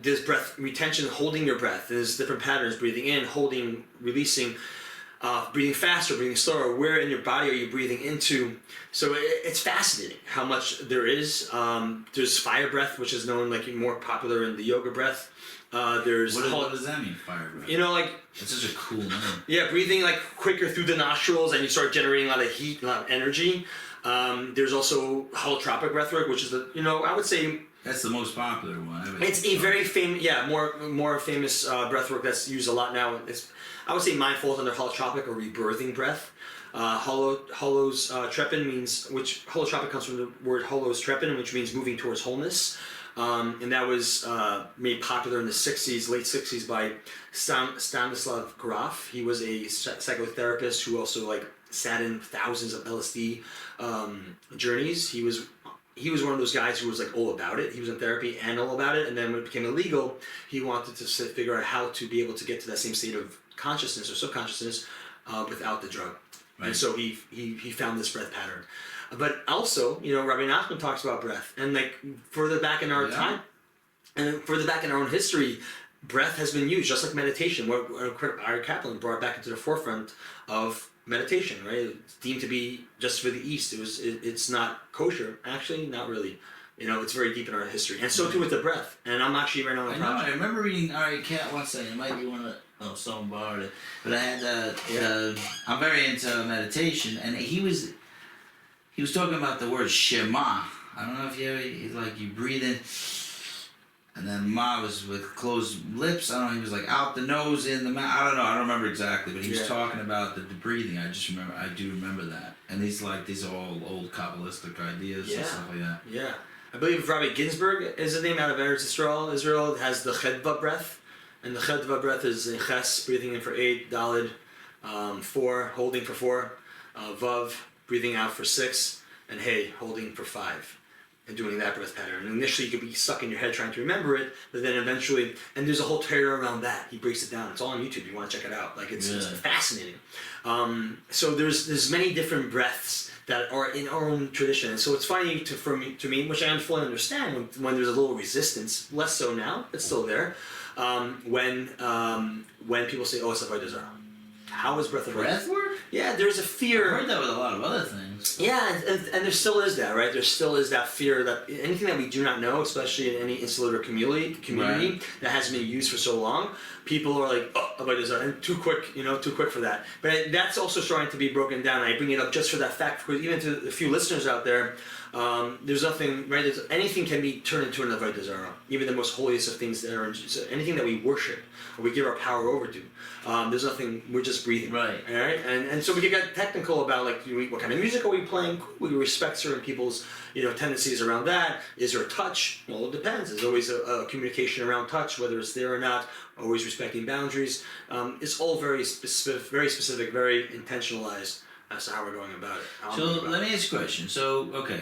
there's breath retention, holding your breath. There's different patterns: breathing in, holding, releasing, breathing faster, breathing slower. Where in your body are you breathing into? So it's fascinating how much there is. There's fire breath, which is known more popular in the yoga breath. What does that mean, fire breath? It's such a cool name. Yeah, breathing quicker through the nostrils, and you start generating a lot of heat, a lot of energy. There's also holotropic breathwork, which is I would say that's the most popular one. It's a very famous, more famous breathwork that's used a lot now. I would say mine falls under holotropic or rebirthing breath. Holos trepin means, which holotropic comes from the word holos trepin, which means moving towards wholeness. And that was made popular in the late 60s by Stanislav Grof. He was a psychotherapist who also sat in thousands of LSD journeys. He was one of those guys who was all about it. He was in therapy and all about it. And then when it became illegal, he wanted to figure out how to be able to get to that same state of consciousness or subconsciousness without the drug. Right. And so he found this breath pattern. But also, you know, Rabbi Nachman talks about breath, and like further back in our time, and further back in our own history, breath has been used just like meditation. Where Aaron Kaplan brought it back into the forefront of meditation, right? It's deemed to be just for the East. It's not kosher. Actually, not really. You know, it's very deep in our history, and so too with the breath. And I'm actually right now on a project. I remember reading Ari Cat once. It might be one of the, someone borrowed it, but I had I'm very into meditation, and he was talking about the word Shema. I don't know if you ever, like, you breathe in, and then Ma was with closed lips. I don't know. He was like out the nose, in the mouth. I don't know. I don't remember exactly, but he was talking about the breathing. I do remember that, and these are all old Kabbalistic ideas and stuff like that. Yeah. I believe Rabbi Ginsburg is the name out of Eretz Yisrael. Israel has the Chedva breath, and the Chedva breath is a Ches, breathing in for 8, Dalid, 4, holding for 4, Vav, breathing out for 6, and Hey, holding for 5, and doing that breath pattern. And initially you could be stuck in your head trying to remember it, but then eventually, and there's a whole Torah around that. He breaks it down. It's all on YouTube. You want to check it out. Like, it's fascinating. So there's many different breaths that are in our own tradition. And so it's funny to me, which I fully understand when there's a little resistance, less so now, it's still there, when people say, oh, it's Avodah Zarah. How is breathwork? Yeah, there's a fear. I heard that with a lot of other things. Yeah, and there still is that, right? There still is that fear that anything that we do not know, especially in any insular community that hasn't been used for so long, people are like, oh, Avodah Zarah, and too quick for that. But that's also starting to be broken down. I bring it up just for that fact, because even to a few listeners out there, there's nothing, right? Anything can be turned into an Avodah Zarah. Even the most holiest of things that are, anything that we worship or we give our power over to. There's nothing, we're just breathing. Right. All right? And so we can get technical about, like, what kind of music are we playing? We respect certain people's, tendencies around that. Is there a touch? Well, it depends. There's always a communication around touch, whether it's there or not. Always respecting boundaries. It's all very specific, very intentionalized as to how we're going about it. So let me ask you a question. So, okay,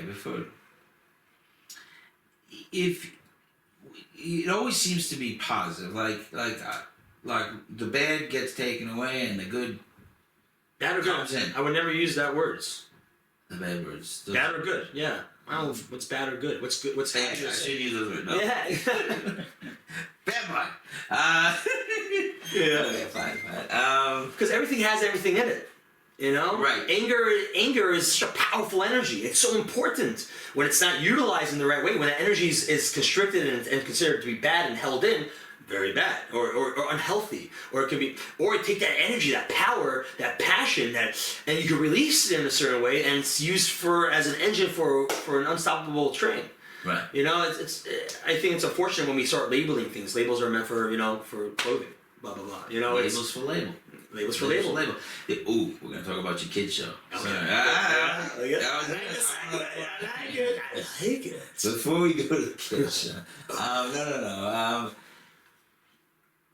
if it always seems to be positive, like the bad gets taken away and the good bad or comes good. in. I would never use that words. The bad words. Bad or good, yeah. Well, what's bad or good? What's good? What's bad? I should use those words. No. Yeah. Bad boy. Yeah. Okay, fine. Because everything has everything in it. Right. Anger is such a powerful energy. It's so important when it's not utilized in the right way. When the energy is constricted and considered to be bad and held in, very bad or unhealthy, or it could be, or take that energy, that power, that passion, and you can release it in a certain way, and it's used as an engine for an unstoppable train. Right. I think it's unfortunate when we start labeling things. Labels are meant for for clothing. Blah blah blah. Labels for label. Labels for label. Ooh, we're gonna talk about your kids show. Okay. I like it. Before we go to the kids show, no.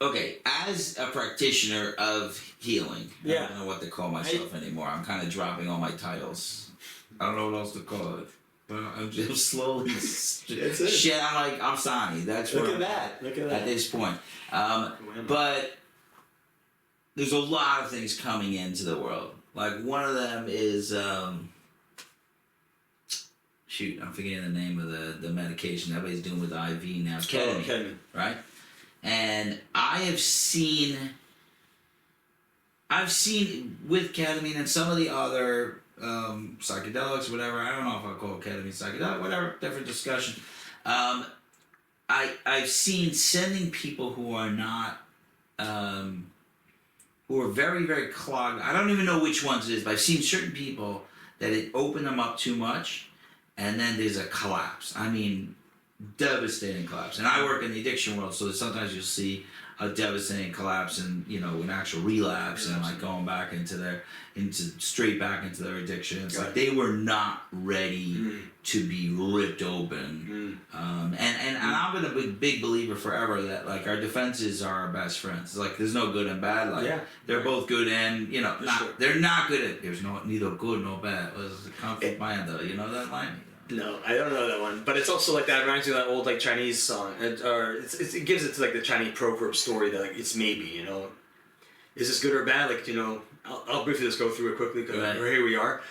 Okay, as a practitioner of healing, I don't know what to call myself anymore. I'm kind of dropping all my titles. I don't know what else to call it. But I'm just slowly shit. I'm sorry. That's Look where at that. Look at that. At this point. But there's a lot of things coming into the world. Like, one of them is shoot, I'm forgetting the name of the medication everybody's doing with IV now. Ketamine. Right? And I've seen with ketamine and some of the other psychedelics, whatever. I don't know if I'll call ketamine psychedelic, whatever. Different discussion. I've seen sending people who are not, who are very, very clogged. I don't even know which ones it is, but I've seen certain people that it opened them up too much, and then there's a collapse. I mean, devastating collapse. And I work in the addiction world, so sometimes you'll see a devastating collapse and an actual relapse and like going back straight back into their addiction. It's like they were not ready to be ripped open. And I've been a big believer forever that like our defenses are our best friends. It's like there's no good and bad. Like they're both good and they're not good at there's neither good nor bad. It was a conflict mind though. You know that line? No, I don't know that one. But it's also like that reminds me of that old like Chinese song, or it gives it to like the Chinese proverb story that like it's maybe is this good or bad? Like I'll briefly just go through it quickly because here we are.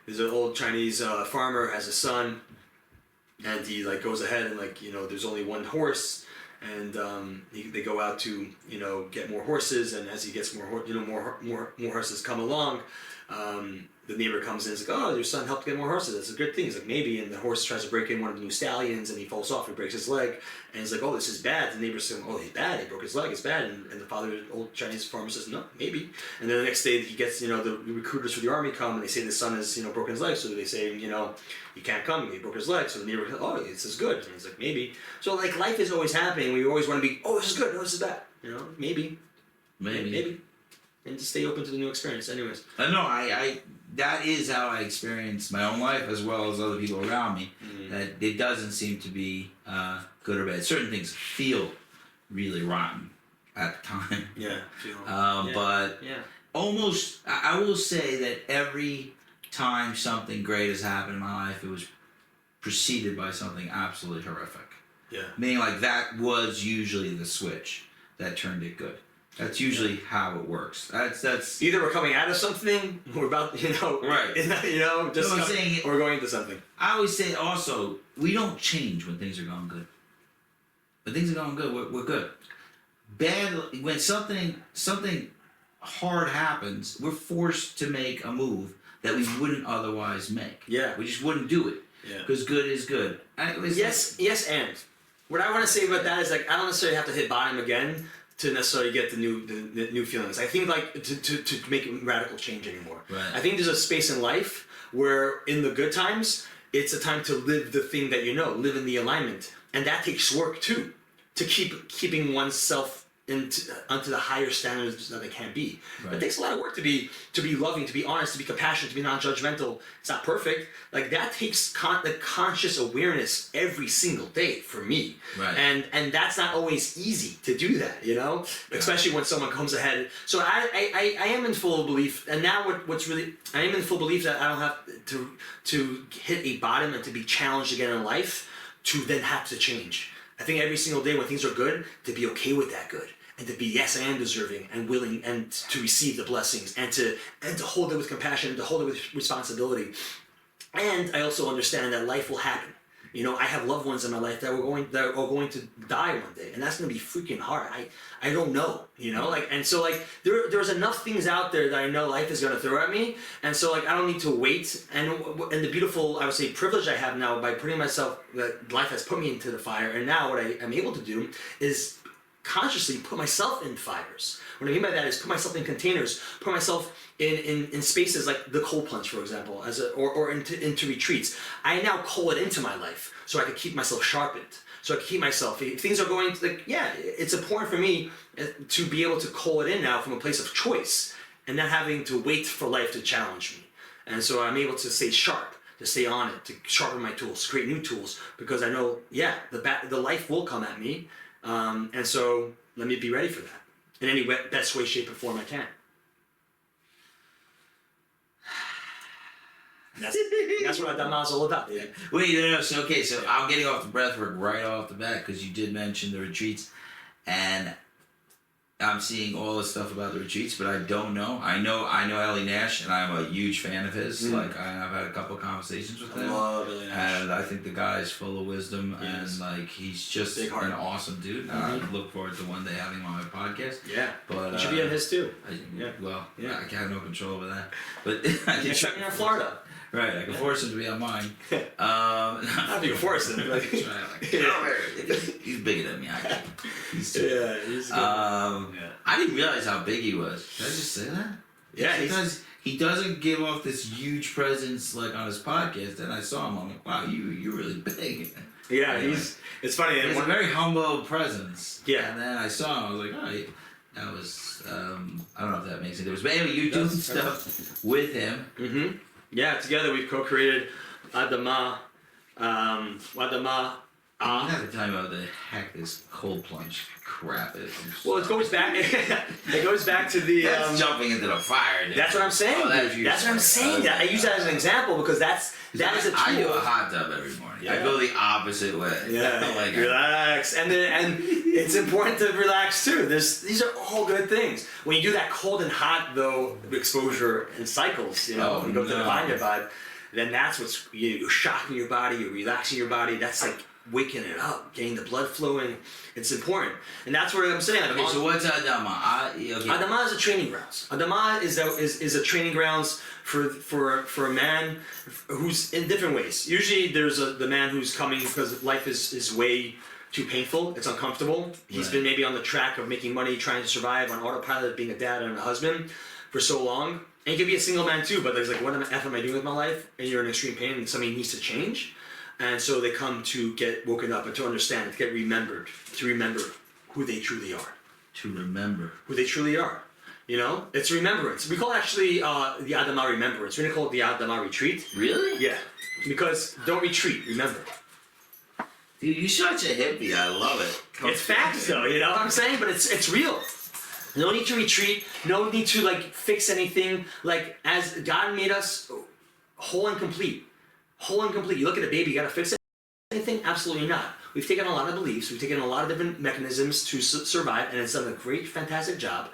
there's an old Chinese farmer has a son, and he like goes ahead and like there's only one horse, and they go out to get more horses, and as he gets more horses come along, the neighbor comes in and is like, oh, your son helped get more horses. That's a good thing. He's like, maybe. And the horse tries to break in one of the new stallions, and he falls off and breaks his leg. And he's like, oh, this is bad. The neighbor's saying, oh, he's bad. He broke his leg. It's bad. And the father, old Chinese farmer, says, no, maybe. And then the next day, he gets, the recruiters for the army come, and they say the son has, broken his leg. So they say, he can't come. He broke his leg. So the neighbor goes, oh, this is good. And he's like, maybe. So like life is always happening. We always want to be, oh, this is good. No, this is bad. Maybe. And just stay open to the new experience. Anyways. I that is how I experience my own life as well as other people around me. That it doesn't seem to be good or bad. Certain things feel really rotten at the time. Yeah. But almost, I will say that every time something great has happened in my life, it was preceded by something absolutely horrific. Yeah. Meaning like that was usually the switch that turned it good. That's usually how it works. That's either we're coming out of something, we're about right. Or we're going into something. I always say also we don't change when things are going good. When things are going good, we're good. Bad when something hard happens, we're forced to make a move that we wouldn't otherwise make. Yeah, we just wouldn't do it. Yeah, because good is good. Yes, and what I want to say about that is like I don't necessarily have to hit bottom again to necessarily get the new feelings. I think like to make radical change anymore. Right. I think there's a space in life where in the good times, it's a time to live the thing that live in the alignment. And that takes work too, to keeping oneself onto the higher standards that it can be. Right. It takes a lot of work to be loving, to be honest, to be compassionate, to be non-judgmental. It's not perfect. Like that takes the conscious awareness every single day for me. Right. And that's not always easy to do that, especially when someone comes ahead. So I am in full belief, and now I am in full belief that I don't have to hit a bottom and to be challenged again in life to then have to change. I think every single day when things are good, to be okay with that good. And to be yes and deserving and willing and to receive the blessings and to hold it with compassion and to hold it with responsibility. And I also understand that life will happen. I have loved ones in my life that are going to die one day, and that's going to be freaking hard. I don't know, and so there's enough things out there that I know life is going to throw at me, and so I don't need to wait. And the beautiful, I would say, privilege I have now by putting myself, that life has put me into the fire, and now what I am able to do is consciously put myself in fires. What I mean by that is put myself in containers, put myself in spaces like the cold plunge, for example, or into retreats. I now call it into my life so I can keep myself sharpened. So I can keep myself, if things are going it's important for me to be able to call it in now from a place of choice and not having to wait for life to challenge me. And so I'm able to stay sharp, to stay on it, to sharpen my tools, create new tools, because I know, the life will come at me. And so let me be ready for that in any best way, shape, or form I can. That's what Ahdama is all about, dude. Wait, no. So I'm getting off the breathwork right off the bat because you did mention the retreats, and I'm seeing all this stuff about the retreats, but I don't know. I know Ellie Nash, and I'm a huge fan of his. I've had a couple of conversations with him. I love Ellie Nash. And I think the guy is full of wisdom, and he's just an awesome dude. I look forward to one day having him on my podcast. Yeah, but you should be on his too. I have no control over that. But you're in Florida. Right, I can force him to be on mine. Not if you can force him. He's bigger than me. He's good. I didn't realize how big he was. Did I just say that? Yeah, he doesn't give off this huge presence on his podcast. And I saw him. I'm like, wow, you're really big. Yeah, anyway, it's funny. He has a very humble presence. Yeah. And then I saw him. I was like, oh, that was I don't know if that makes any difference. But anyway, you're doing stuff with him. Mm-hmm. Yeah, together we've co-created Ahdama. Ahdama. You have to tell me about the heck this cold plunge crap is. Well, it goes back. It goes back to the. That's jumping into the fire. Dude. That's what I'm saying. Oh, that's what I'm saying. I use that as an example because that is a tool. I do a hot tub every morning. Yeah. I go the opposite way. Yeah, relax, and it's important to relax too. These are all good things. When you do that cold and hot though exposure and cycles, you go to the binder vibe. then that's what's, you're shocking your body, you're relaxing your body. That's like waking it up, getting the blood flowing. It's important, and that's what I'm saying. Okay, so what's Ahdama? Ahdama is a training grounds. Ahdama is a training grounds for a man who's in different ways. Usually there's the man who's coming because life is way too painful. It's uncomfortable. He's been maybe on the track of making money, trying to survive on autopilot, being a dad and a husband for so long. And he could be a single man too, but there's like, what the F am I doing with my life? And you're in extreme pain and something needs to change. And so they come to get woken up and to understand, to get remembered, to remember who they truly are. To remember. Who they truly are. You know? It's remembrance. We call it actually the Ahdama remembrance. We're going to call it the Ahdama retreat. Really? Yeah. Because don't retreat, remember. Dude, you're such a hippie. I love it. It's facts though, you know what I'm saying? But it's real. No need to retreat. No need to like fix anything. Like as God made us whole and complete. Whole and complete. You look at a baby, you gotta fix anything? Absolutely not. We've taken a lot of beliefs, we've taken a lot of different mechanisms to survive, and it's done a great, fantastic job.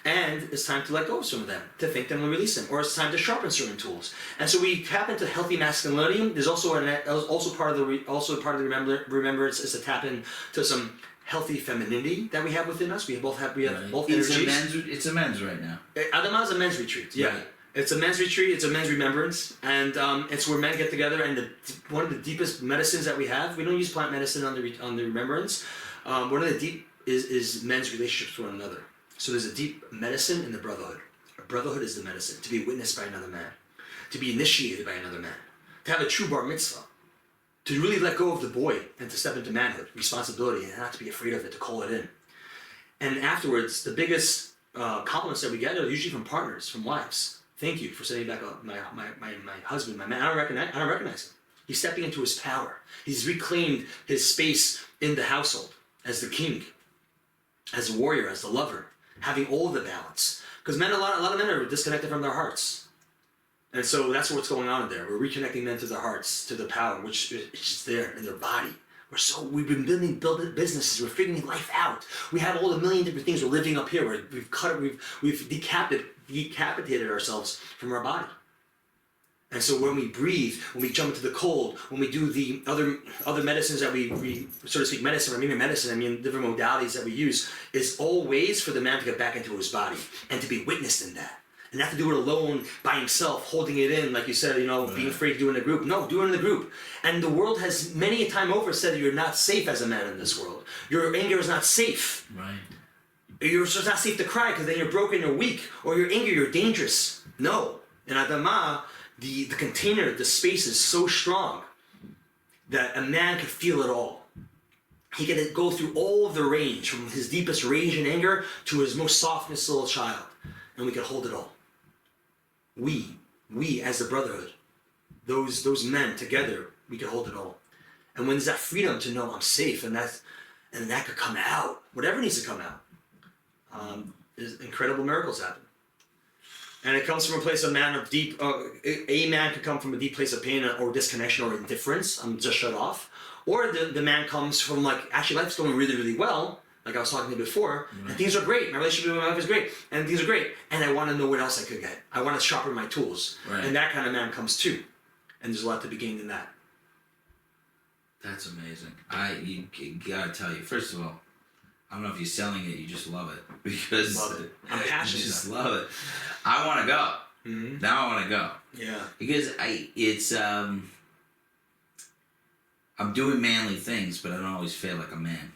And it's time to let go of some of them, to think them and release them, or it's time to sharpen certain tools. And so we tap into healthy masculinity. There's also part of the remembrance is to tap into some healthy femininity that we have within us. We have both energies. It's a men's right now. Ahdama is a men's retreat. Yeah. Right. It's a men's retreat, it's a men's remembrance, and it's where men get together, and one of the deepest medicines that we have, we don't use plant medicine on the remembrance, one of the deep is men's relationships with one another. So there's a deep medicine in the brotherhood. A brotherhood is the medicine, to be witnessed by another man, to be initiated by another man, to have a true bar mitzvah, to really let go of the boy and to step into manhood, responsibility, and not to be afraid of it, to call it in. And afterwards, the biggest compliments that we get are usually from partners, from wives. Thank you for setting back up my husband, my man. I don't recognize him. He's stepping into his power. He's reclaimed his space in the household as the king, as a warrior, as the lover, having all the balance. Because men, a lot of men are disconnected from their hearts. And so that's what's going on in there. We're reconnecting men to their hearts, to the power, which is just there in their body. We've been building businesses. We're figuring life out. We have all the million different things. We're living up here. We've decapitated ourselves from our body. And so when we breathe, when we jump into the cold, when we do the other medicines that we so to speak, medicine, or maybe medicine, I mean different modalities that we use, is all ways for the man to get back into his body and to be witnessed in that. And not to do it alone, by himself, holding it in, like you said, being afraid to do it in a group. No, do it in the group. And the world has many a time over said that you're not safe as a man in this world. Your anger is not safe. Right. You're just not safe to cry because then you're broken, you're weak, or you're angry, you're dangerous. No. In Ahdama, the container, the space is so strong that a man can feel it all. He can go through all of the range, from his deepest rage and anger to his most softest little child, and we can hold it all. We as the brotherhood, those men together, we can hold it all. And when there's that freedom to know I'm safe, and that could come out, whatever needs to come out, incredible miracles happen. And it comes from a place of man of deep. A man could come from a deep place of pain or disconnection or indifference. I'm just shut off. Or the man comes from like, actually life's going really, really well. Like I was talking to you before, and things are great. My relationship with my wife is great, and things are great. And I want to know what else I could get. I want to sharpen my tools, and that kind of man comes too. And there's a lot to be gained in that. That's amazing. You gotta tell you. First of all, I don't know if you're selling it. You just love it because love it. I'm passionate. You just love it. I want to go. Mm-hmm. Now I want to go. Yeah. Because I'm doing manly things, but I don't always feel like a man.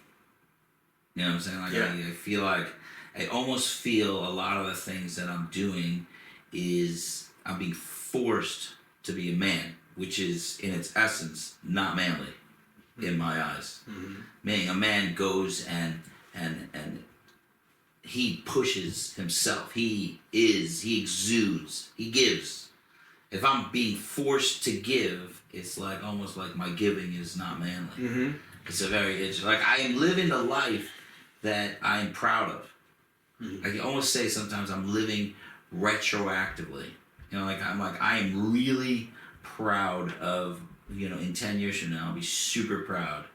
You know what I'm saying? Like I feel like I almost feel a lot of the things that I'm doing is I'm being forced to be a man, which is in its essence not manly in my eyes. Mm-hmm. Meaning a man goes and he pushes himself. He exudes. He gives. If I'm being forced to give, it's like almost like my giving is not manly. Mm-hmm. It's like I am living the life that I am proud of. Mm-hmm. I can almost say sometimes I'm living retroactively. I am really proud of, in 10 years from now, I'll be super proud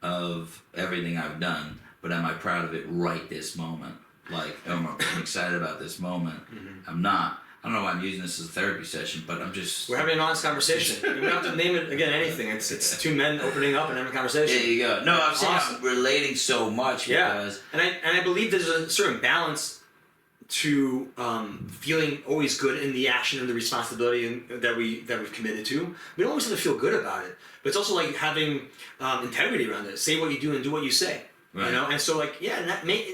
of everything I've done, but am I proud of it right this moment? Like, I'm excited about this moment? Mm-hmm. I'm not. I don't know why I'm using this as a therapy session, but I'm just... We're having an honest conversation. You don't have to name it, again, anything. It's two men opening up and having a conversation. There you go. No, I'm saying Awesome. I'm relating so much because... And I believe there's a certain balance to feeling always good in the action and the responsibility that we've committed to. We don't always have to feel good about it, but it's also like having integrity around it. Say what you do and do what you say. Right. You know, and so like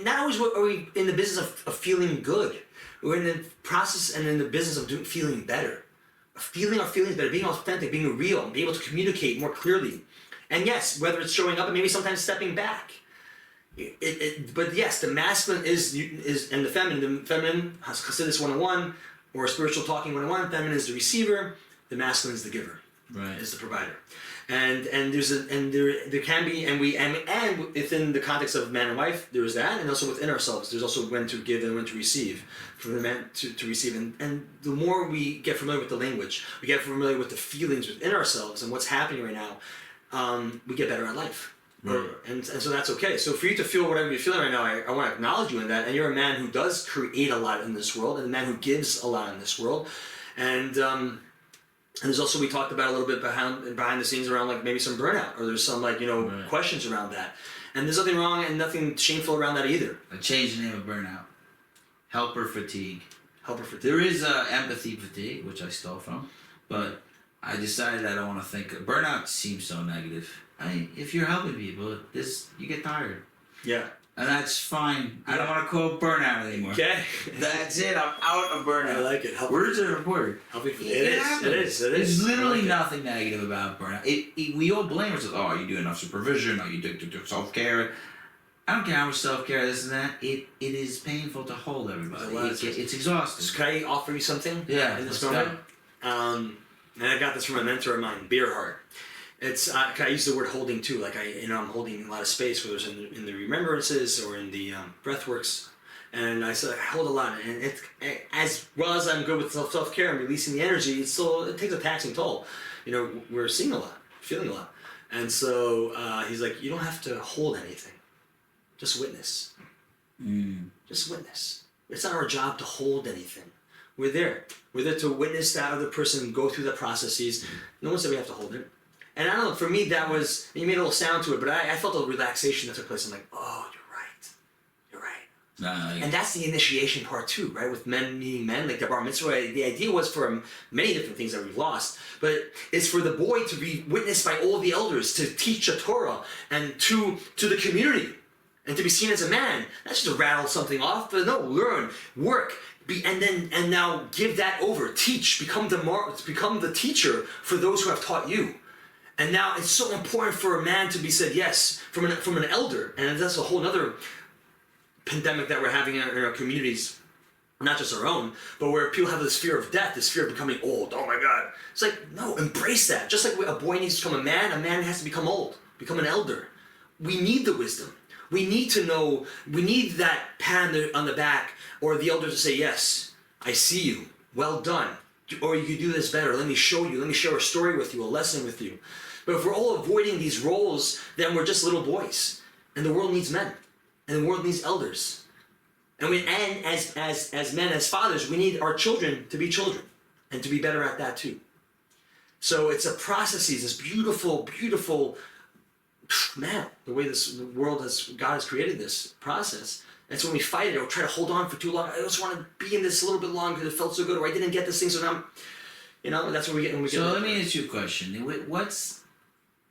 not always are we in the business of feeling good. We're in the process and in the business of feeling better, feeling our feelings better, being authentic, being real, being able to communicate more clearly. And yes, whether it's showing up and maybe sometimes stepping back. But yes, the masculine is and the feminine has Hasidus 101 or spiritual talking 101. Feminine is the receiver, the masculine is the giver, right? Is the provider. And there can be and within the context of man and wife there is that, and also within ourselves there's also when to give and when to receive, for the man to receive, and the more we get familiar with the language, we get familiar with the feelings within ourselves and what's happening right now, we get better at life. Right. And so that's okay. So for you to feel whatever you're feeling right now, I want to acknowledge you in that, and you're a man who does create a lot in this world, and a man who gives a lot in this world, and there's also, we talked about a little bit behind the scenes around like maybe some burnout, or there's some like, right. questions around that. And there's nothing wrong and nothing shameful around that either. I changed the name of burnout. Helper fatigue. Helper fatigue. There is empathy fatigue, which I stole from, but I decided I don't want to think. Burnout seems so negative. I mean, if you're helping people, you get tired. Yeah. And that's fine. I don't want to quote burnout anymore. Okay. That's it. I'm out of burnout. I like it. Words are important. It is. There's literally nothing negative about burnout. We all blame ourselves. Oh, are you doing enough supervision? Are you doing self-care? I don't care how much self-care, this and that. It is painful to hold everybody. It's exhausting. So can I offer you something? Yeah. In this moment? And I got this from a mentor of mine, Beerhart. It's I use the word holding too. Like I'm holding a lot of space, whether it's in the remembrances or in the breathworks, and I said I hold a lot. And it's as well as I'm good with self care and releasing the energy. It takes a taxing toll. We're seeing a lot, feeling a lot, and so he's like, you don't have to hold anything, just witness. Just witness. It's not our job to hold anything. We're there to witness that other person go through the processes. No one said we have to hold it. And I don't know, for me that was, you made a little sound to it, but I felt a relaxation that took place. I'm like, oh, you're right. And that's the initiation part too, right? With men meeting men, like the bar mitzvah, the idea was for many different things that we've lost, but it's for the boy to be witnessed by all the elders, to teach a Torah, and to the community, and to be seen as a man. Not just to rattle something off, but no, learn, work, and now give that over, teach, become the teacher for those who have taught you. And now it's so important for a man to be said yes from an elder, and that's a whole other pandemic that we're having in our communities, not just our own, but where people have this fear of death, this fear of becoming old. Oh my God! It's like, no, embrace that. Just like a boy needs to become a man has to become old, become an elder. We need the wisdom. We need to know. We need that pat on the back, or the elder to say, yes, I see you. Well done. Or you could do this better. Let me show you. Let me share a story with you, a lesson with you. But if we're all avoiding these roles, then we're just little boys. And the world needs men. And the world needs elders. And as men, as fathers, we need our children to be children. And to be better at that too. So it's a process, this beautiful, beautiful, man, the way God has created this process. And so when we fight it or try to hold on for too long, I just want to be in this a little bit longer because it felt so good, or I didn't get this thing, so now, that's what we get when we get. So let me ask you a question.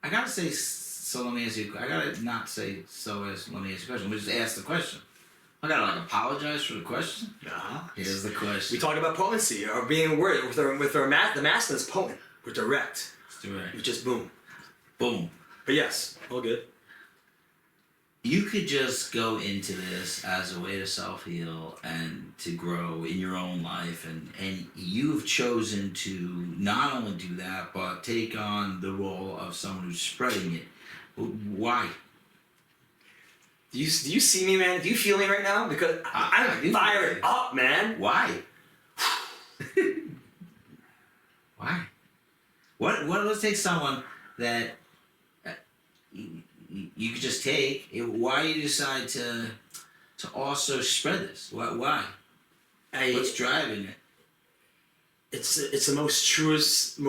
I gotta say, so let me ask you. I gotta not say so as let me ask you a question. We just ask the question. I gotta apologize for the question. Here's the question. We talk about potency or being a word with the masculine is potent. We're direct. It's direct. We just boom. Boom. But yes, all good. You could just go into this as a way to self-heal and to grow in your own life, and you've chosen to not only do that, but take on the role of someone who's spreading it. Why? Do you see me, man? Do you feel me right now? Because I'm fired up, man. Why? Why? Let's take someone that you could just take. Why you decide to also spread this? Why? What's driving it? it's the most truest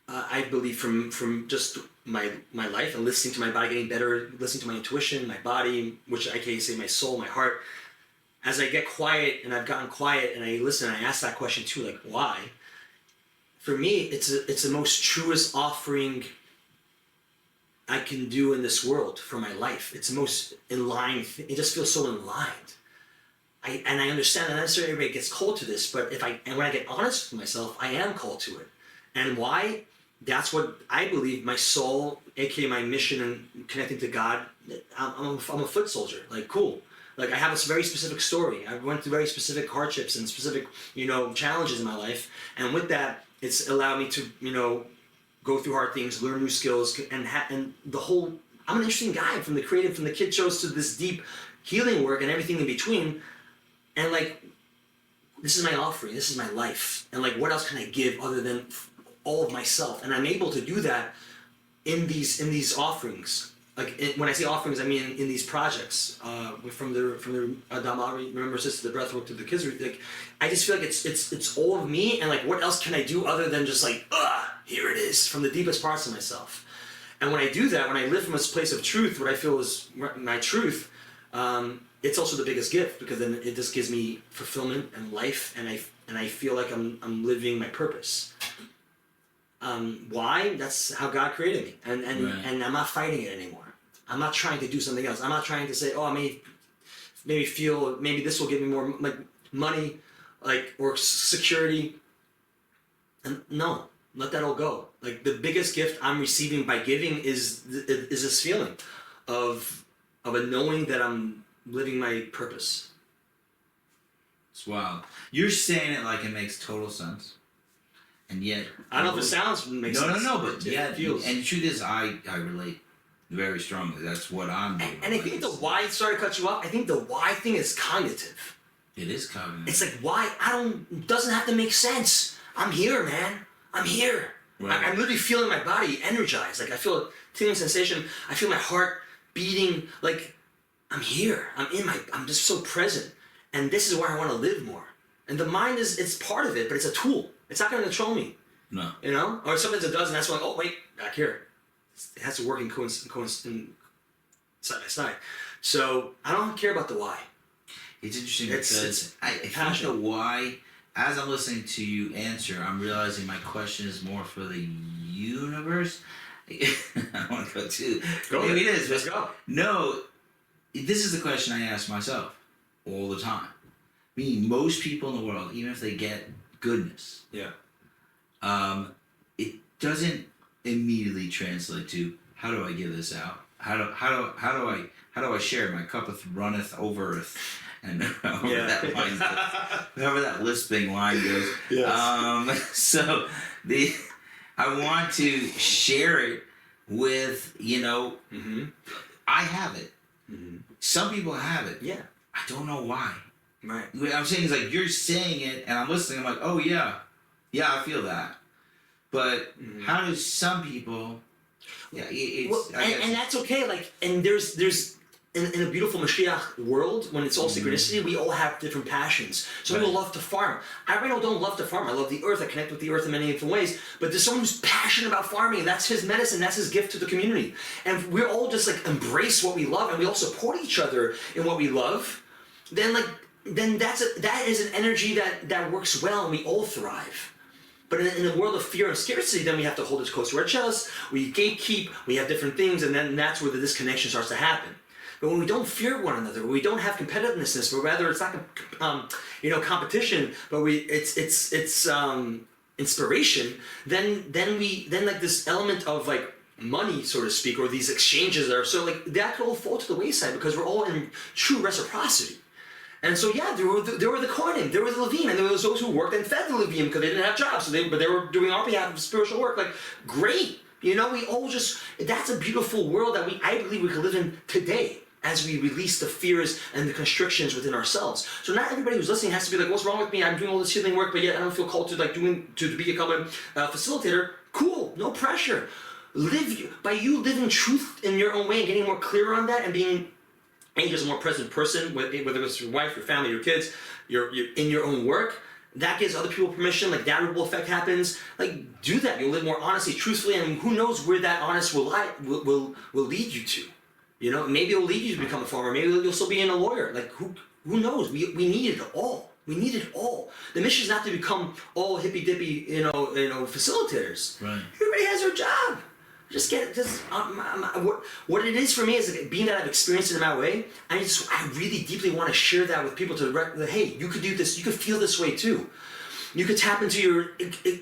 I believe from just my life and listening to my body getting better, listening to my intuition, my body, which I can say my soul, my heart. As I get quiet, and I've gotten quiet, and I listen, and I ask that question too, like why? For me, it's the most truest offering I can do in this world for my life. It's the most in line. It just feels so in line. I understand that not necessarily everybody gets called to this, but when I get honest with myself, I am called to it. And why? That's what I believe my soul, aka my mission and connecting to God. I'm a foot soldier. Like, cool. Like, I have a very specific story. I went through very specific hardships and specific, challenges in my life. And with that, it's allowed me to, go through hard things, learn new skills, and the whole. I'm an interesting guy, from the kid shows to this deep healing work and everything in between. And like, this is my offering. This is my life. And like, what else can I give other than all of myself? And I'm able to do that in these offerings. Like, when I say offerings, I mean in these projects. From the Ahdama, remember, sister, the breathwork to the kids. Like, I just feel like it's all of me. And like, what else can I do other than just like, here it is, from the deepest parts of myself. And when I do that, when I live from a place of truth, what I feel is my truth. It's also the biggest gift, because then it just gives me fulfillment and life, and I feel like I'm living my purpose. Why? That's how God created me, and I'm not fighting it anymore. I'm not trying to do something else. I'm not trying to say, I maybe feel maybe this will give me more like money, like, or security. And no, let that all go. Like, the biggest gift I'm receiving by giving is this feeling of a knowing that I'm living my purpose. It's wild. You're saying it like it makes total sense, and yet I don't know if it makes sense. No, but yeah, it feels. And the truth is, I relate very strongly. That's what I'm doing. And I think the why, sorry to cut you off, I think the why thing is cognitive. It is cognitive. It's like, why? Doesn't have to make sense. I'm here, man. I'm here. Right. I'm literally feeling my body energized. Like, I feel a tingling sensation. I feel my heart beating. Like, I'm here. I'm just so present. And this is where I want to live more. And the mind it's part of it, but it's a tool. It's not going to control me. No. Or sometimes it does, and that's why, oh, wait, back here. It has to work in side by side. So I don't care about the why. It's interesting because I think the why, as I'm listening to you answer, I'm realizing my question is more for the universe. I want to go too. Maybe it is. Let's go. No, this is the question I ask myself all the time. Meaning, most people in the world, even if they get goodness, it doesn't immediately translate to, how do I give this out? How do I share? My cup runneth overeth, and however that lisping line goes. Yes. So I want to share it with I have it. Mm-hmm. Some people have it. Yeah. I don't know why. Right. What I'm saying is, like, you're saying it, and I'm listening. I'm like, oh yeah, I feel that. But how do some people? Yeah, and that's okay. Like, and there's in a beautiful Mashiach world, when it's all synchronicity, we all have different passions. Some people love to farm. I really don't love to farm. I love the earth. I connect with the earth in many different ways. But there's someone who's passionate about farming, and that's his medicine. That's his gift to the community. And we're all just like embrace what we love, and we all support each other in what we love. Then that is an energy that works well, and we all thrive. But in a world of fear and scarcity, then we have to hold it close to our chest. We gatekeep. We have different things, and then that's where the disconnection starts to happen. But when we don't fear one another, when we don't have competitiveness, but rather it's not competition, but it's inspiration. Then like this element of like money, so to speak, or these exchanges are so like that could all fall to the wayside because we're all in true reciprocity. And so there were the Kohanim, there were the Levim, and there was those who worked and fed the Levim because they didn't have jobs, but they were doing our behalf of spiritual work. Like, great, we all that's a beautiful world that I believe we can live in today as we release the fears and the constrictions within ourselves. So not everybody who's listening has to be like, what's wrong with me? I'm doing all this healing work, but yet I don't feel called to become a facilitator. Cool, no pressure. Living truth in your own way and getting more clear on that and being just a more present person, whether it's your wife, your family, your kids, you're in your own work, that gives other people permission, like that ripple effect happens, like do that. You'll live more honestly, truthfully, and who knows where that honest will lead you to. You know, maybe it'll lead you to become a farmer, maybe you'll still be a lawyer. Like who knows? We need it all. We need it all. The mission is not to become all hippy dippy, facilitators. Right. Everybody has their job. Just get it. What it is for me is, like, being that I've experienced it in my way. I really deeply want to share that with people hey, you could do this. You could feel this way too. You could tap into your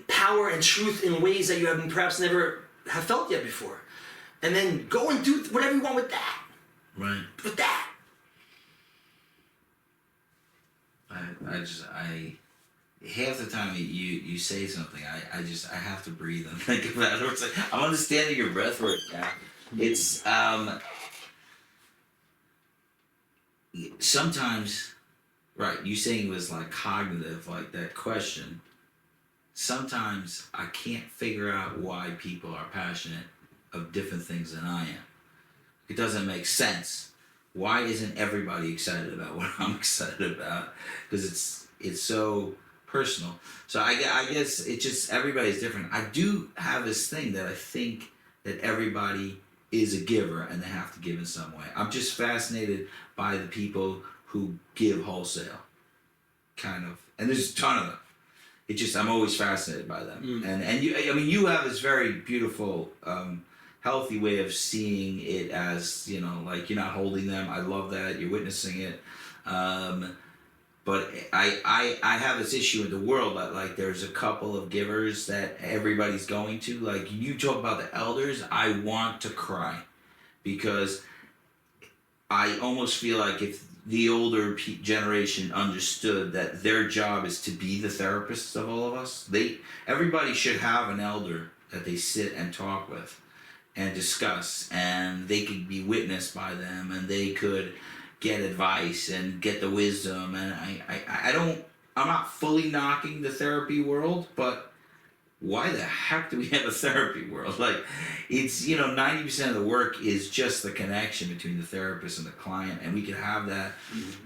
power and truth in ways that you have perhaps never have felt yet before, and then go and do whatever you want with that. Right. With that. Half the time you say something, I have to breathe and think about it. It's like, I'm understanding your breath work now. It's sometimes, right, you saying it was like cognitive, like that question. Sometimes I can't figure out why people are passionate of different things than I am. It doesn't make sense. Why isn't everybody excited about what I'm excited about? Because it's so personal. So I guess it's just, everybody's different. I do have this thing that I think that everybody is a giver and they have to give in some way. I'm just fascinated by the people who give wholesale, kind of. And there's a ton of them. It's just, I'm always fascinated by them. And you have this very beautiful, healthy way of seeing it as, like you're not holding them. I love that. You're witnessing it. But I have this issue in the world that, like, there's a couple of givers that everybody's going to. Like, you talk about the elders, I want to cry. Because I almost feel like if the older generation understood that their job is to be the therapists of all of us, everybody should have an elder that they sit and talk with and discuss, and they could be witnessed by them, and they could get advice and get the wisdom. And I'm not fully knocking the therapy world, but why the heck do we have a therapy world? Like, it's, 90% of the work is just the connection between the therapist and the client, and we can have that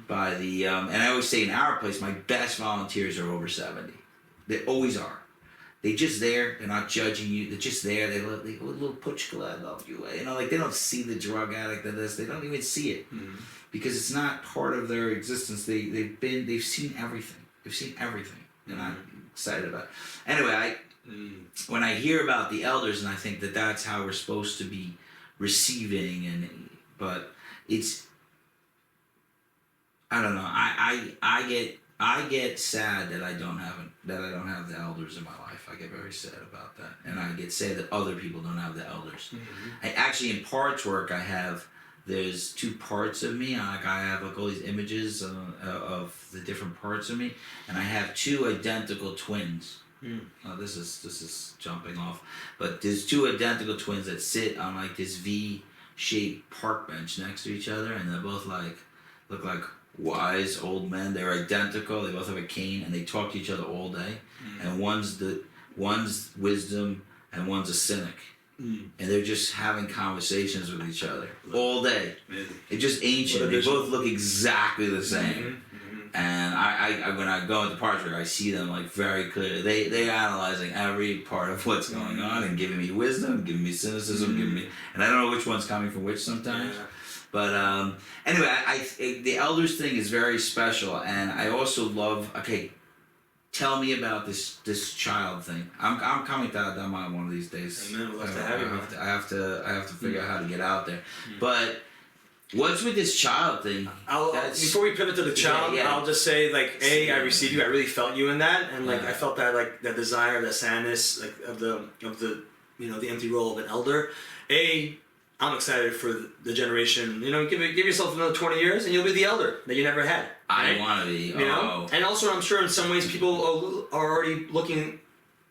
by the, and I always say in our place, my best volunteers are over 70. They always are. They're just there. They're not judging you. They're just there. They little puchkala, I love you. Like, they don't see the drug addict in this. They don't even see it because it's not part of their existence. They've seen everything. They've seen everything, and I'm excited about it. Anyway, when I hear about the elders, and I think that that's how we're supposed to be receiving, but it's, I don't know. I get sad that I don't have the elders in my life. I get very sad about that, and I get sad that other people don't have the elders. I actually, in parts work, there's two parts of me. I have like all these images of the different parts of me, and I have two identical twins. This is jumping off, but there's two identical twins that sit on like this V-shaped park bench next to each other, and they both look like wise old men. They're identical. They both have a cane, and they talk to each other all day. And one's wisdom, and one's a cynic. And they're just having conversations with each other all day. It's just ancient. They both look exactly the same. And I when I go into parts where I see them like very clearly, they're analyzing every part of what's going on and giving me wisdom, giving me cynicism, giving me, and I don't know which one's coming from which sometimes. But anyway, the elders thing is very special, and I also love. Okay, tell me about this child thing. I'm coming to Ahdama one of these days. Amen. We'll have to have you. I have to figure out how to get out there. But what's with this child thing? Before we pivot to the child, I'll just say, like, I received you. I really felt you in that, and like I felt that, like, that desire, that sadness, like of the the empty role of an elder. I'm excited for the generation. Give yourself another 20 years, and you'll be the elder that you never had. Right? I want to be. And also, I'm sure in some ways people are already looking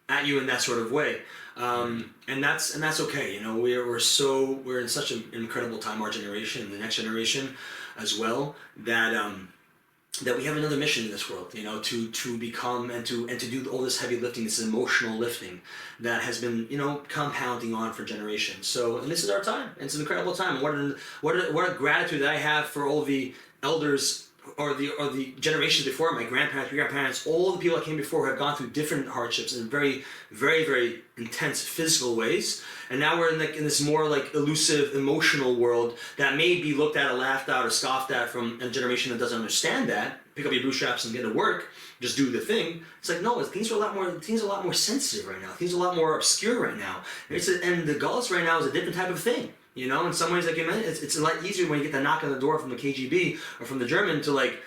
at you in that sort of way, and that's okay. We're in such an incredible time, our generation and the next generation, as well, that we have another mission in this world, to become and to do all this heavy lifting, this emotional lifting that has been, compounding on for generations. So, and this is our time. It's an incredible time. What a gratitude that I have for all the elders or the generations before, my grandparents, great-grandparents, all the people that came before have gone through different hardships in very, very, very intense physical ways. And now we're in this more like elusive emotional world that may be looked at or laughed at or scoffed at from a generation that doesn't understand that. Pick up your bootstraps and get to work, just do the thing. It's like, no, things are a lot more sensitive right now. Things are a lot more obscure right now. And the Gauls right now is a different type of thing. You know, in some ways, like you mentioned, it's a lot easier when you get the knock on the door from the KGB or from the German to like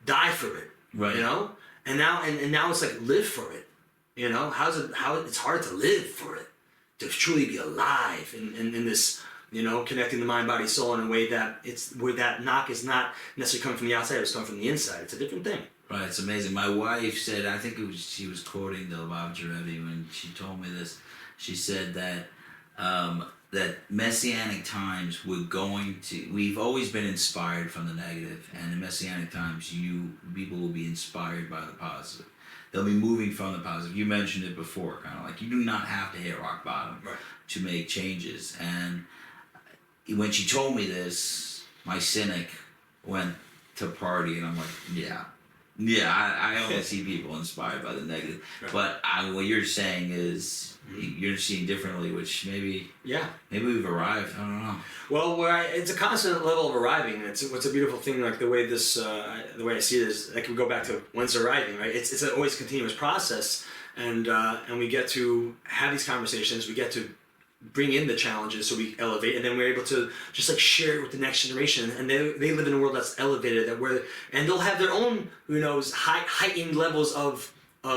die for it. Right. You know, and now it's like live for it. You know, it's hard to live for it, to truly be alive in this. You know, connecting the mind, body, soul in a way that where that knock is not necessarily coming from the outside; it's coming from the inside. It's a different thing. Right, it's amazing. My wife said, I think she was quoting the Lubavitcher Rebbe when she told me this. She said that that messianic times we've always been inspired from the negative, and in messianic times people will be inspired by the positive. They'll be moving from the positive. You mentioned it before, kind of like you do not have to hit rock bottom to make changes. And when she told me this, my cynic went to party, and I'm like, I only see people inspired by the negative. Right. But what you're saying is you're seeing differently, which maybe we've arrived. I don't know. Well, it's a constant level of arriving. What's a beautiful thing, like the way the way I see it is, I can go back to when's arriving, right? It's an always continuous process, and we get to have these conversations. We get to bring in the challenges so we elevate, and then we're able to just like share it with the next generation, and they live in a world that's elevated, and they'll have their own, who knows, heightened levels of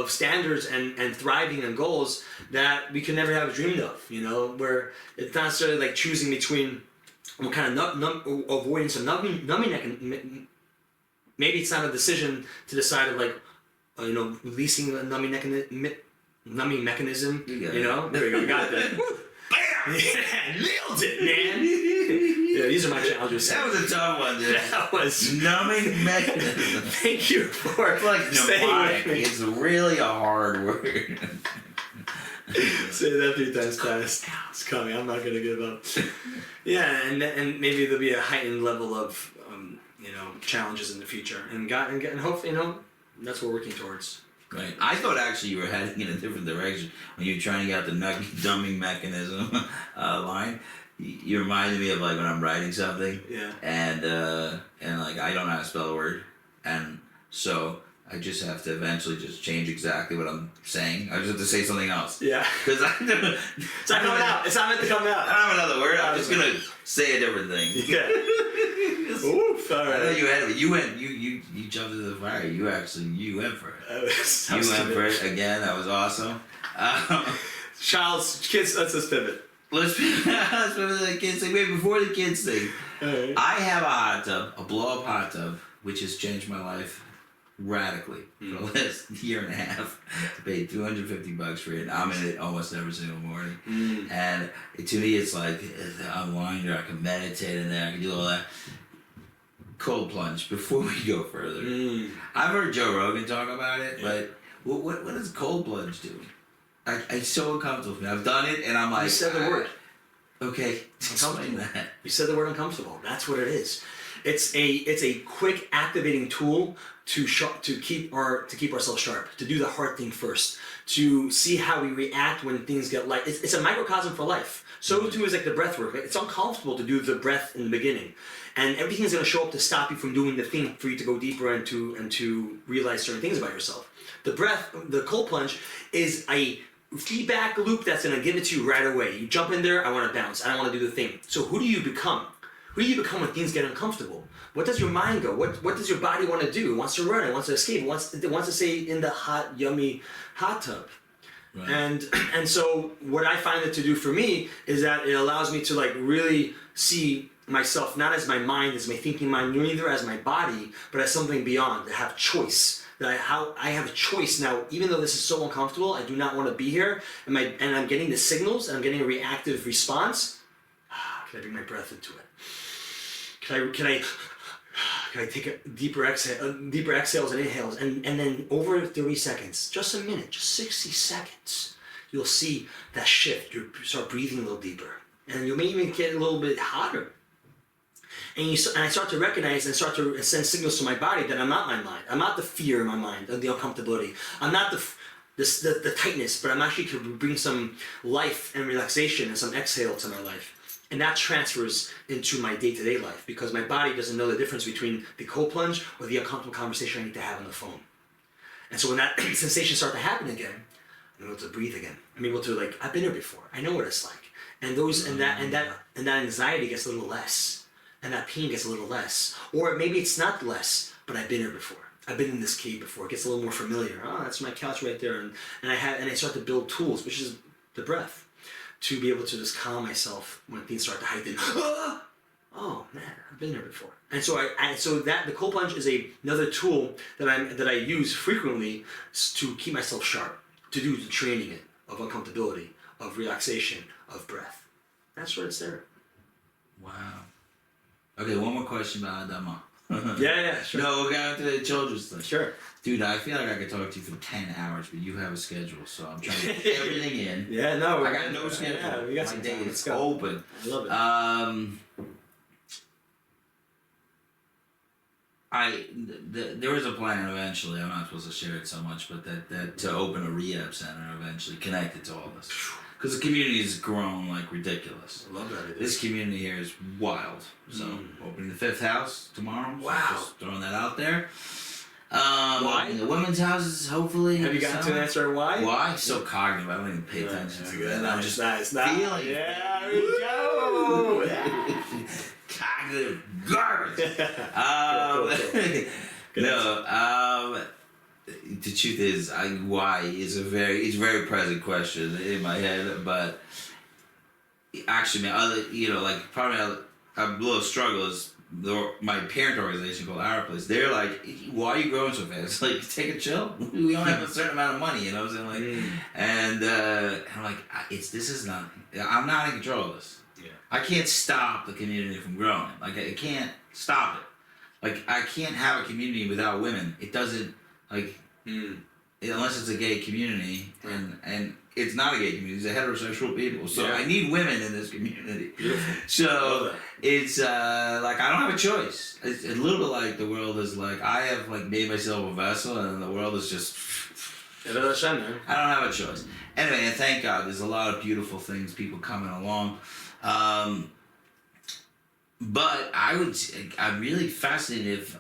standards and thriving and goals that we could never have dreamed of, you know, where it's not necessarily like choosing between what kind of avoidance of numbing, maybe it's not a decision to decide of like, you know, releasing a numbing mechanism, you know, there we go, we got that. Bam! Yeah, nailed it, man. Yeah, these are my challenges. That was a tough one, dude. That was numbing mechanism. Thank you for like mnemonic. It's really a hard word. Say that 3 times fast. It's coming. I'm not gonna give up. Yeah, and maybe there'll be a heightened level of you know, challenges in the future, and hopefully, you know, that's what we're working towards. Right. I thought actually you were heading in a different direction when you were trying to get out the numbing mechanism line. You reminded me of like when I'm writing something. Yeah. And like I don't know how to spell a word, and so I just have to eventually just change exactly what I'm saying. I just have to say something else. Yeah. Because it's not coming out. It's not meant to come out. I don't have another word. I'm just gonna say a different thing. Yeah. Oof, all right. I know you had it. You jumped into the fire. You went for it. You went for it again. That was awesome. Kids. Let's just pivot. Let's pivot to the kids thing. Wait, before the kids thing, right. I have a hot tub, a blow-up hot tub, which has changed my life radically for the last year and a half. I paid $250 for it. I'm in it almost every single morning, and to me, it's like I'm lying there. I can meditate in there. I can do all that. Cold plunge. Before we go further, I've heard Joe Rogan talk about it, but what does cold plunge do? It's so uncomfortable for me. I've done it, and I'm like, you said the word. Okay, explain that. You said the word uncomfortable. That's what it is. It's a quick activating tool to keep ourselves sharp, to do the hard thing first, to see how we react when things get light. It's a microcosm for life. So too is like the breath work. It's uncomfortable to do the breath in the beginning, and everything's going to show up to stop you from doing the thing for you to go deeper and to realize certain things about yourself. The breath, the cold plunge, is a feedback loop that's going to give it to you right away. You jump in there, I want to bounce, I don't want to do the thing. So who do you become? Who do you become when things get uncomfortable? What does your mind go? What does your body want to do? It wants to run, it wants to escape, it wants to stay in the hot, yummy hot tub. Right. And so what I find it to do for me is that it allows me to like really see myself not as my mind, as my thinking mind, neither as my body, but as something beyond, to have choice. That I have a choice now, even though this is so uncomfortable, I do not want to be here, and I'm getting the signals, and I'm getting a reactive response. Can I bring my breath into it? Can I take a deeper exhales and inhales, and then over 30 seconds, just a minute, just 60 seconds, you'll see that shift. You start breathing a little deeper, and you may even get a little bit hotter. And I start to recognize and start to send signals to my body that I'm not my mind. I'm not the fear in my mind, the uncomfortability. I'm not the tightness, but I'm actually to bring some life and relaxation and some exhale to my life. And that transfers into my day-to-day life because my body doesn't know the difference between the cold plunge or the uncomfortable conversation I need to have on the phone. And so when that sensation starts to happen again, I'm able to breathe again. I'm able to, like, I've been there before. I know what it's like. And that anxiety gets a little less. And that pain gets a little less. Or maybe it's not less, but I've been here before. I've been in this cave before. It gets a little more familiar. Oh, that's my couch right there. And I start to build tools, which is the breath, to be able to just calm myself when things start to heighten. Oh man, I've been there before. And so the cold plunge is another tool that I use frequently to keep myself sharp, to do the training of uncomfortability, of relaxation, of breath. That's where it's there. Wow. Okay, one more question about Ahdama. Yeah, sure. No, we'll get into the children's thing. Sure. Dude, I feel like I could talk to you for 10 hours, but you have a schedule, so I'm trying to get everything in. Yeah, no. I got no schedule. Yeah, we got some My day time. is open. I love it. There was a plan eventually, I'm not supposed to share it so much, but that to open a rehab center eventually connected to all this. Because the community has grown like ridiculous. I love that. This community here is wild. So, opening the 5th house tomorrow. Wow. So just throwing that out there. Why? The women's houses, hopefully. Have you gotten to an answer why? Why? So cognitive. I don't even pay attention to that. I'm just nice. feeling. Yeah, there we go. Cognitive garbage. No. The truth is, why is it's a very present question in my head, but actually, probably a little struggle is my parent organization called Our Place. They're like, why are you growing so fast? Like, take a chill. We only have a certain amount of money, you know what I'm saying? Like, and I'm like, I'm not in control of this. Yeah. I can't stop the community from growing. Like, I can't stop it. Like, I can't have a community without women. It doesn't, like, unless it's a gay community, and it's not a gay community, it's a heterosexual people. So I need women in this community. Beautiful. So it's like, I don't have a choice. It's a little bit like the world is like, I have like made myself a vessel, and the world is just, I don't have a choice. Anyway, and thank God, there's a lot of beautiful things, people coming along. But I'm really fascinated if,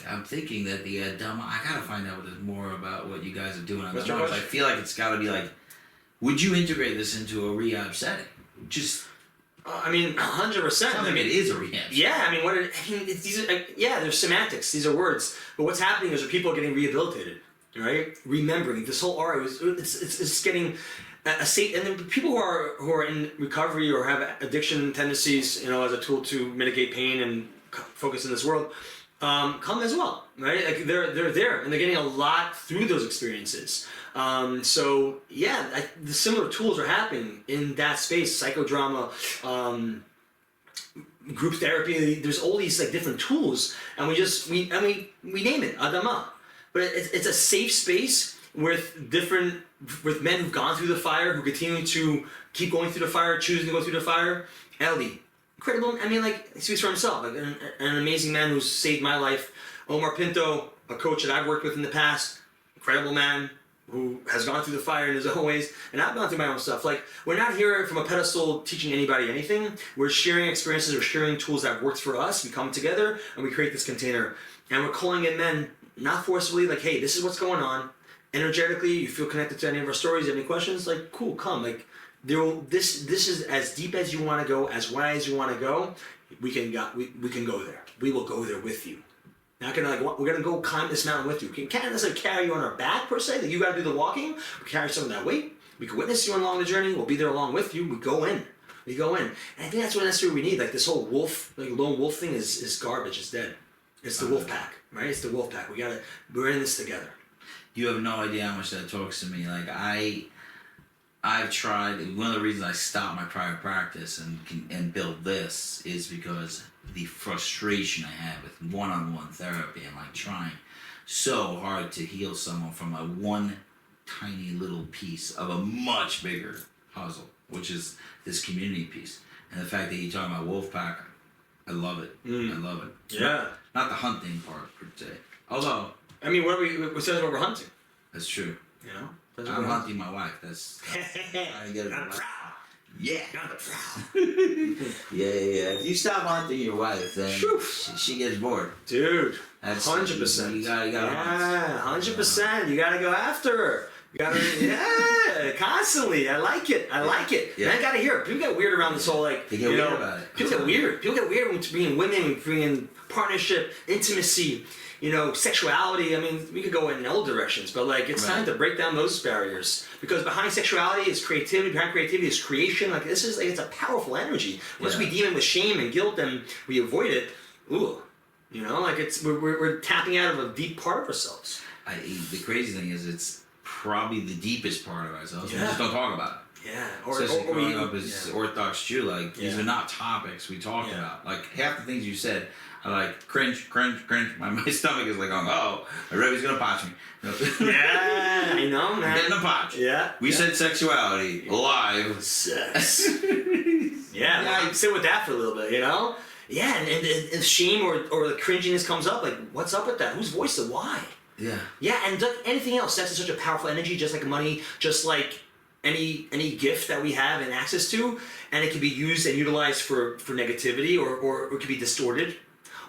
I'm thinking that the Ahdama, I gotta find out more about what you guys are doing on the Ahdama. I feel like it's gotta be like, would you integrate this into a rehab setting? Just, 100%. Sounds like it is a rehab. Yeah, there's semantics. These are words. But what's happening is people are getting rehabilitated, right? Remembering this whole aura. It's getting a state, and then people who are in recovery or have addiction tendencies, as a tool to mitigate pain and focus in this world, come as well, right? Like they're there and they're getting a lot through those experiences. The similar tools are happening in that space. Psychodrama, group therapy. There's all these like different tools, and we name it Ahdama, but it's a safe space with men who've gone through the fire, who continue to keep going through the fire, choosing to go through the fire. Ellie, incredible. He speaks for himself. Like an amazing man who's saved my life. Omar Pinto, a coach that I've worked with in the past, incredible man who has gone through the fire in his own ways, and I've gone through my own stuff. Like, we're not here from a pedestal teaching anybody anything. We're sharing experiences, we're sharing tools that worked for us. We come together and we create this container, and we're calling in men, not forcefully, like, hey, this is what's going on. Energetically, you feel connected to any of our stories, you have any questions, like, cool, come. Like, this is as deep as you want to go, as wide as you want to go. We can go there. We will go there with you. Not gonna we're gonna go climb this mountain with you. We can't necessarily carry you on our back per se. That you got to do the walking. We carry some of that weight. We can witness you along the journey. We'll be there along with you. We go in, and I think that's what necessarily we need. Like this whole wolf, like lone wolf thing is garbage. It's dead. It's the wolf pack, right? It's the wolf pack. We're in this together. You have no idea how much that talks to me. Like I've tried. One of the reasons I stopped my private practice and built this is because the frustration I have with one-on-one therapy and like trying so hard to heal someone from a one tiny little piece of a much bigger puzzle, which is this community piece. And the fact that you're talking about Wolfpack, I love it. I love it. Yeah. Not the hunting part per se. Although, I mean, what says what we're hunting? that's true. You know? I'm hunting my wife. That's I get it. You're on the prowl. Yeah. You're on the prowl. Yeah. If you stop hunting your wife, then she gets bored. Dude, That's 100%. You gotta hunt. 100%. You gotta go after her. You gotta, constantly. I like it. Yeah. And I gotta hear it. People get weird around this whole, like, They get weird about it. People get weird. People get weird when it's being women, when being partnership, intimacy, sexuality. I mean, we could go in all directions, but, like, it's time to break down those barriers. Because behind sexuality is creativity, behind creativity is creation. Like, this is, like, it's a powerful energy. Once we deem it with shame and guilt and we avoid it, we're tapping out of a deep part of ourselves. The crazy thing is, it's probably the deepest part of ourselves. We just don't talk about it. Yeah. Especially growing up as Orthodox Jew, like, these are not topics we talk about. Like, half the things you said, I like cringe. My stomach is like, my Rebbe's gonna punch me. Yeah, I know, man. I'm getting a punch. Yeah. We said sexuality, alive. Sex. I sit with that for a little bit, Yeah, and if shame or the cringiness comes up, like, what's up with that? Whose voice and why? Yeah. Yeah, and like anything else, sex is such a powerful energy, just like money, just like any gift that we have and access to, and it can be used and utilized for negativity, or it could be distorted,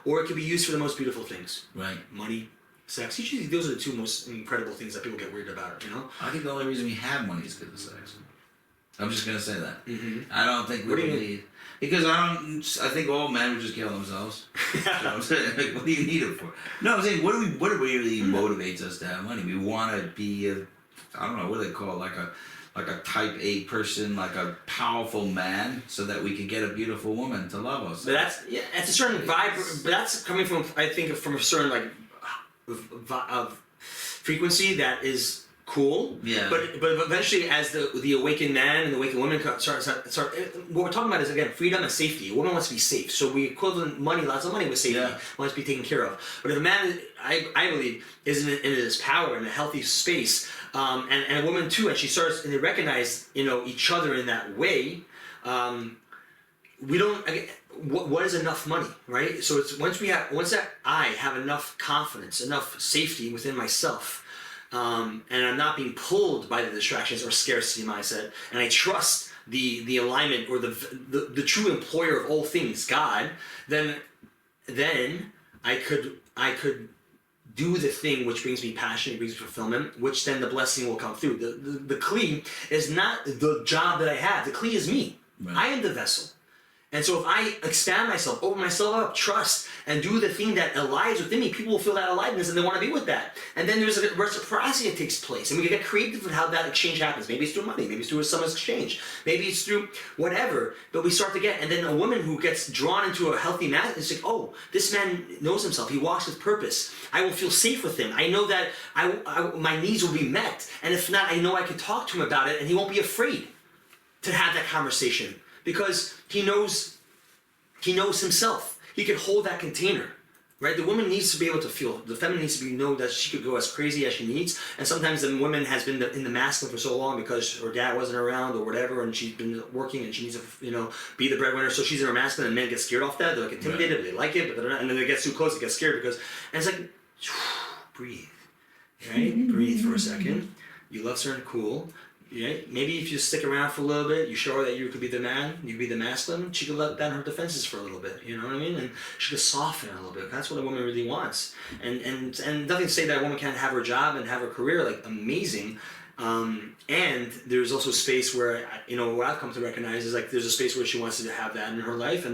or it could be used for the most beautiful things. Right. Money, sex. Usually those are the two most incredible things that people get weird about, I think the only reason we have money is because of sex. I'm just gonna say that. Mm-hmm. I don't think we need... Because I think all men would just kill themselves. You know what I'm saying? Like, what do you need it for? No, I'm saying, what really motivates us to have money? We want to be I don't know, what do they call it? Like a type A person, like a powerful man, so that we can get a beautiful woman to love us. But it's a certain vibe. But that's coming from, I think, from a certain, like, of frequency that is cool. Yeah. But eventually, as the awakened man and the awakened woman start, what we're talking about is, again, freedom and safety. A woman wants to be safe, so we equivalent money, lots of money with safety, wants to be taken care of. But if a man, I believe, is in his power in a healthy space, and a woman too, and she starts and they recognize each other in that way. We don't. What is enough money, right? So it's once that I have enough confidence, enough safety within myself. And I'm not being pulled by the distractions or scarcity mindset, and I trust the alignment or the true employer of all things, God. Then I could do the thing which brings me passion, brings me fulfillment, which then the blessing will come through. The kli is not the job that I have. The kli is me. Right. I am the vessel. And so if I expand myself, open myself up, trust, and do the thing that aligns within me, people will feel that aliveness and they want to be with that. And then there's a reciprocity that takes place. And we can get creative with how that exchange happens. Maybe it's through money. Maybe it's through some exchange. Maybe it's through whatever. But we start to get, and then a woman who gets drawn into a healthy man is like, oh, this man knows himself. He walks with purpose. I will feel safe with him. I know that my needs will be met. And if not, I know I can talk to him about it and he won't be afraid to have that conversation. Because he knows himself. He can hold that container, right? The woman needs to be able to feel. The feminine needs to know that she could go as crazy as she needs. And sometimes the woman has been in the masculine for so long because her dad wasn't around or whatever, and she's been working and she needs to, be the breadwinner. So she's in her masculine, and men get scared off that. They're like intimidated, but they like it, but and then they get too close, they get scared and it's like, breathe, right? Breathe for a second. You love certain cool. Yeah, maybe if you stick around for a little bit, you show her that you could be the man, you could be the masculine, she could let down her defenses for a little bit, you know what I mean? And she could soften a little bit. That's what a woman really wants. And nothing to say that a woman can't have her job and have her career, like, amazing. And there's also space where, what I've come to recognize is, like, there's a space where she wants to have that in her life,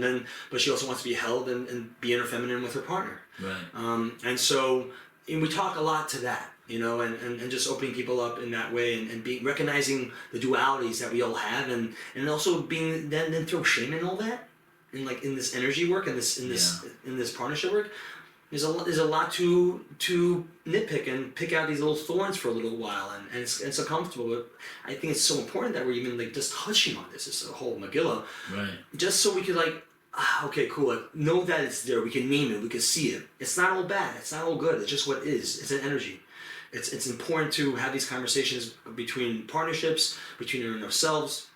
but she also wants to be held and be inner feminine with her partner. Right. And so we talk a lot to that. And just opening people up in that way and recognizing the dualities that we all have and also being then throw shame in all that in this energy work and in this partnership work. There's a lot to nitpick and pick out these little thorns for a little while and it's uncomfortable, but I think it's so important that we're even just touching on this. It's a whole Megillah, right? Just so we could okay, cool. Know that it's there. We can name it. We can see it. It's not all bad. It's not all good. It's just what is. It's an energy. It's important to have these conversations between partnerships, between ourselves,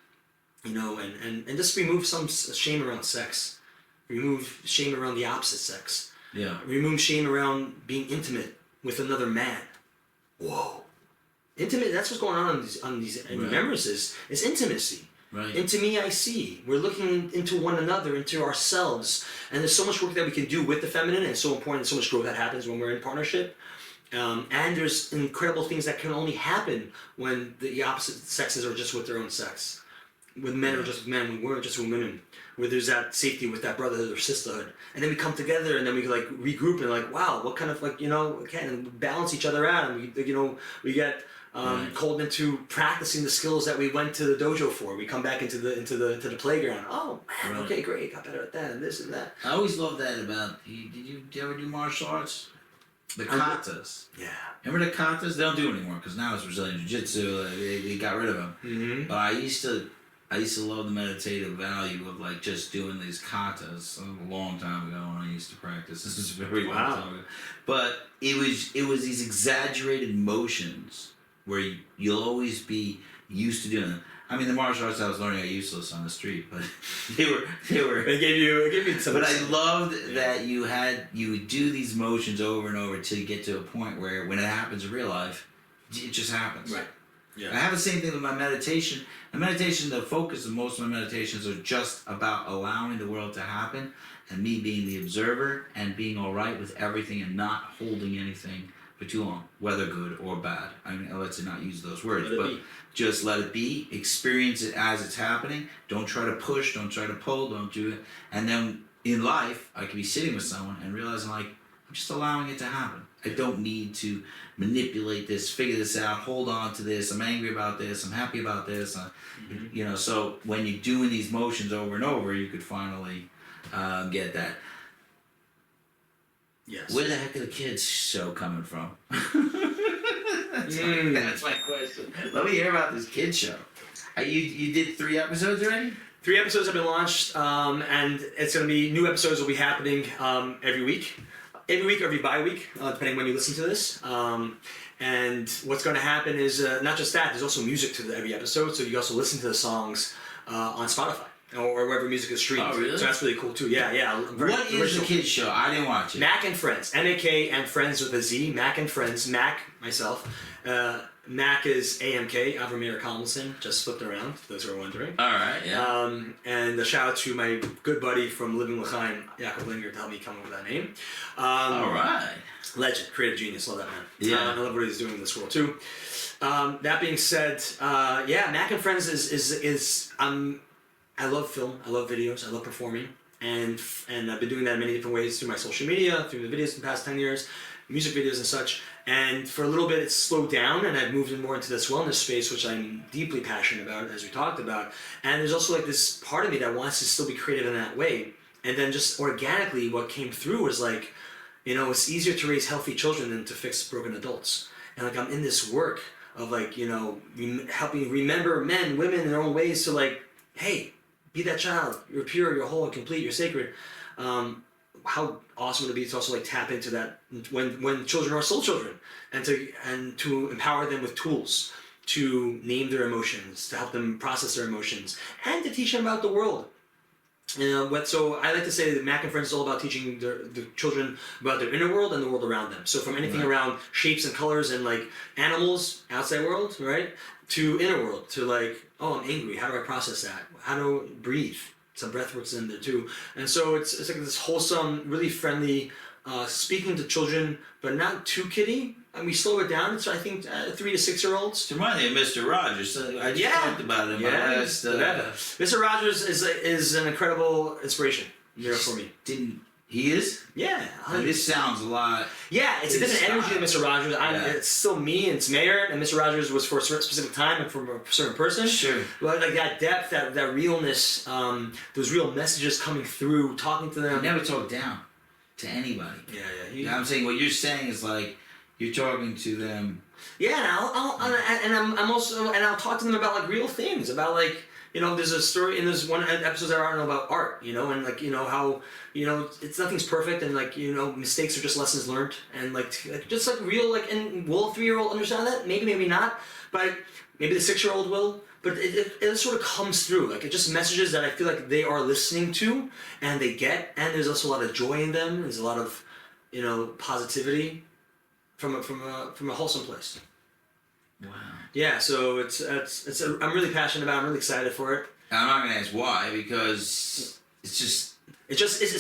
and just remove some shame around sex. Remove shame around the opposite sex. Yeah. Remove shame around being intimate with another man. Whoa. Intimate, that's what's going on these members is intimacy. Right. Into me I see. We're looking into one another, into ourselves. And there's so much work that we can do with the feminine, and it's so important, so much growth that happens when we're in partnership. And there's incredible things that can only happen when the opposite sexes are just with their own sex. When men are just with men, when women are just with women. Where there's that safety with that brotherhood or sisterhood. And then we come together and then we like regroup and like, wow, what kind of like, and balance each other out. And we get called into practicing the skills that we went to the dojo for. We come back into the playground. Oh man, okay, great, got better at that and this and that. I always love that about you. Did you ever do martial arts? The katas. Yeah. Remember the katas? They don't do it anymore because now it's Brazilian Jiu-Jitsu. They got rid of them. Mm-hmm. But I used to love the meditative value of like just doing these katas a long time ago when I used to practice. This is very long time ago. But it was these exaggerated motions where you'll always be used to doing them. I mean, the martial arts I was learning are useless on the street, but they were. It gave you some. But I loved that you would do these motions over and over till you get to a point where when it happens in real life, it just happens. Right. Yeah. I have the same thing with my meditation. The focus of most of my meditations are just about allowing the world to happen and me being the observer and being all right with everything and not holding anything for too long, whether good or bad. I mean, let's not use those words, but just let it be, experience it as it's happening. Don't try to push, don't try to pull, don't do it. And then in life, I could be sitting with someone and realizing like, I'm just allowing it to happen. I don't need to manipulate this, figure this out, hold on to this, I'm angry about this, I'm happy about this. So when you're doing these motions over and over, you could finally get that. Yes. Where the heck are the kids show coming from? That's my question. Let me hear about this kid show. You did 3 episodes already? 3 episodes have been launched, and it's going to be new episodes will be happening every week or every bi-week, depending when you listen to this. And what's going to happen is not just that, there's also music to every episode, so you also listen to the songs on Spotify or wherever music is streamed. Oh, really? So that's really cool too. Yeah. What is the kids show? I didn't watch it. Mak and Friendz. M-A-K and Friends with a Z. Mak and Friendz. Mak, myself. Mak is A-M-K, Meir Kay, just flipped around, for those who are wondering. All right, yeah. And a shout out to my good buddy from Living L'Chaim, Yaakov Linger, to help me come up with that name. All right. Legend, creative genius, love that man. Yeah. I love what he's doing in this world too. That being said, Mak and Friendz is I love film, I love videos, I love performing, and I've been doing that in many different ways through my social media, through the videos in the past 10 years, music videos and such. And for a little bit it's slowed down and I've moved in more into this wellness space, which I'm deeply passionate about, as we talked about. And there's also like this part of me that wants to still be creative in that way. And then just organically what came through was like, it's easier to raise healthy children than to fix broken adults. And like I'm in this work of like, helping remember men, women in their own ways to like, hey, be that child. You're pure, you're whole and complete, you're sacred. How awesome would it be to also like tap into that when children are still children, and to empower them with tools to name their emotions, to help them process their emotions, and to teach them about the world. So I like to say that Mak and Friendz is all about teaching the children about their inner world and the world around them. So from anything around shapes and colors and like animals, outside world, right, to inner world, to like, oh, I'm angry, how do I process that? How do I breathe? Some breathwork's in there too. And so it's like this wholesome, really friendly, speaking to children, but not too kiddie. And we slow it down. It's, I think, 3 to 6 year olds. It reminds me of Mr. Rogers. I just talked about it in my last... Mr. Rogers is an incredible inspiration for me. He is? Yeah. This sounds a lot... Yeah, it's a different energy than Mr. Rogers. It's still me, and it's Meir, and Mr. Rogers was for a certain specific time and from a certain person. Sure. But like that depth, that realness, those real messages coming through, talking to them. He never talked down to anybody. Yeah. I'm saying what you're saying is like, you're talking to them. Yeah, and I'll talk to them about like real things, about like, there's a story in this one episode that I don't know about art, and like, how, it's nothing's perfect, and like, mistakes are just lessons learned, and like just like real, like, and will a 3-year-old understand that? Maybe not, but maybe the 6-year-old will. but it sort of comes through. Like, it just messages that I feel like they are listening to and they get, and there's also a lot of joy in them. There's a lot of, positivity from a wholesome place. Wow. Yeah, so I'm really passionate about it. I'm really excited for it. I'm not gonna ask why, because it's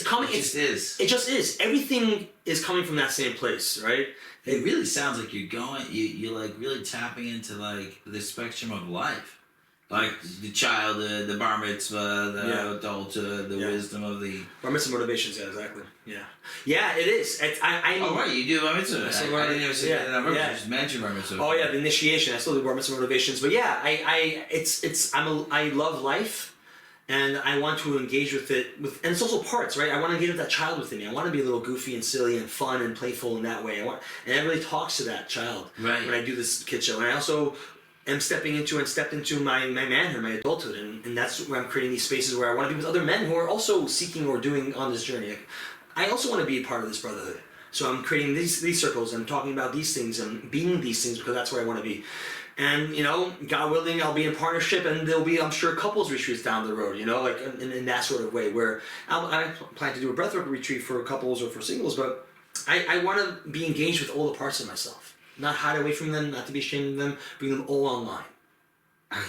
coming. It just is. Everything is coming from that same place, right? It really sounds like you're like really tapping into like the spectrum of life, like the childhood, the bar mitzvah, the adulthood, the wisdom of the bar mitzvah motivations. Yeah, exactly. Yeah, it is. Oh right, you do bar mitzvah. I didn't even say that. You just mentioned bar mitzvah. Oh yeah, the initiation. I still do bar mitzvah motivations, but yeah, I love life. And I want to engage with it, and it's also parts, right? I want to engage with that child within me. I want to be a little goofy and silly and fun and playful in that way. And it really talks to that child when I do this kid show. And I also am stepped into my manhood, my adulthood, and that's where I'm creating these spaces where I want to be with other men who are also seeking or doing on this journey. I also want to be a part of this brotherhood. So I'm creating these circles and talking about these things and being these things because that's where I want to be. And, God willing, I'll be in partnership, and there'll be, I'm sure, couples retreats down the road, like in that sort of way, where I plan to do a breathwork retreat for couples or for singles, but I want to be engaged with all the parts of myself, not hide away from them, not to be ashamed of them, bring them all online. I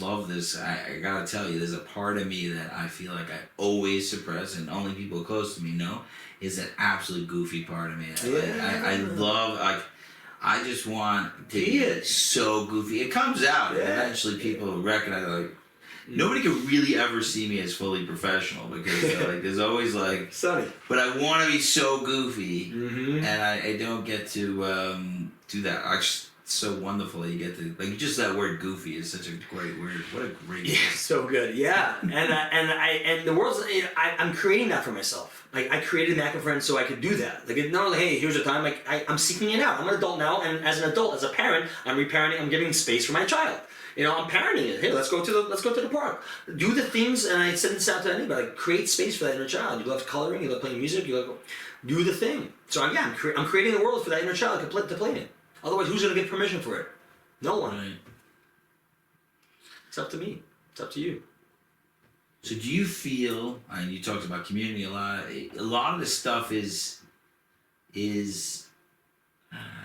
love this. I gotta tell you, there's a part of me that I feel like I always suppress, and only people close to me know, is that absolute goofy part of me. I love, I just want to be so goofy. It comes out, and eventually people recognize, like, nobody can really ever see me as fully professional because there's always sunny. But I want to be so goofy, and I don't get to do that. It's so wonderful that you get to just that word goofy is such a great word. What a great word. So good. Yeah, and the world's I'm creating that for myself. I created Mak and Friendz so I could do that. Not only, hey, here's a time. I'm seeking it out. I'm an adult now, and as an adult, as a parent, I'm reparenting. I'm giving space for my child. I'm parenting it. Hey, let's go to the park. Do the things, and I send this out to anybody. Create space for that inner child. You love coloring. You love playing music. Do the thing. So I'm creating a world for that inner child to play in. Otherwise, who's going to get permission for it? No one. Right. It's up to me. It's up to you. So do you feel, and you talked about community a lot of this stuff is I was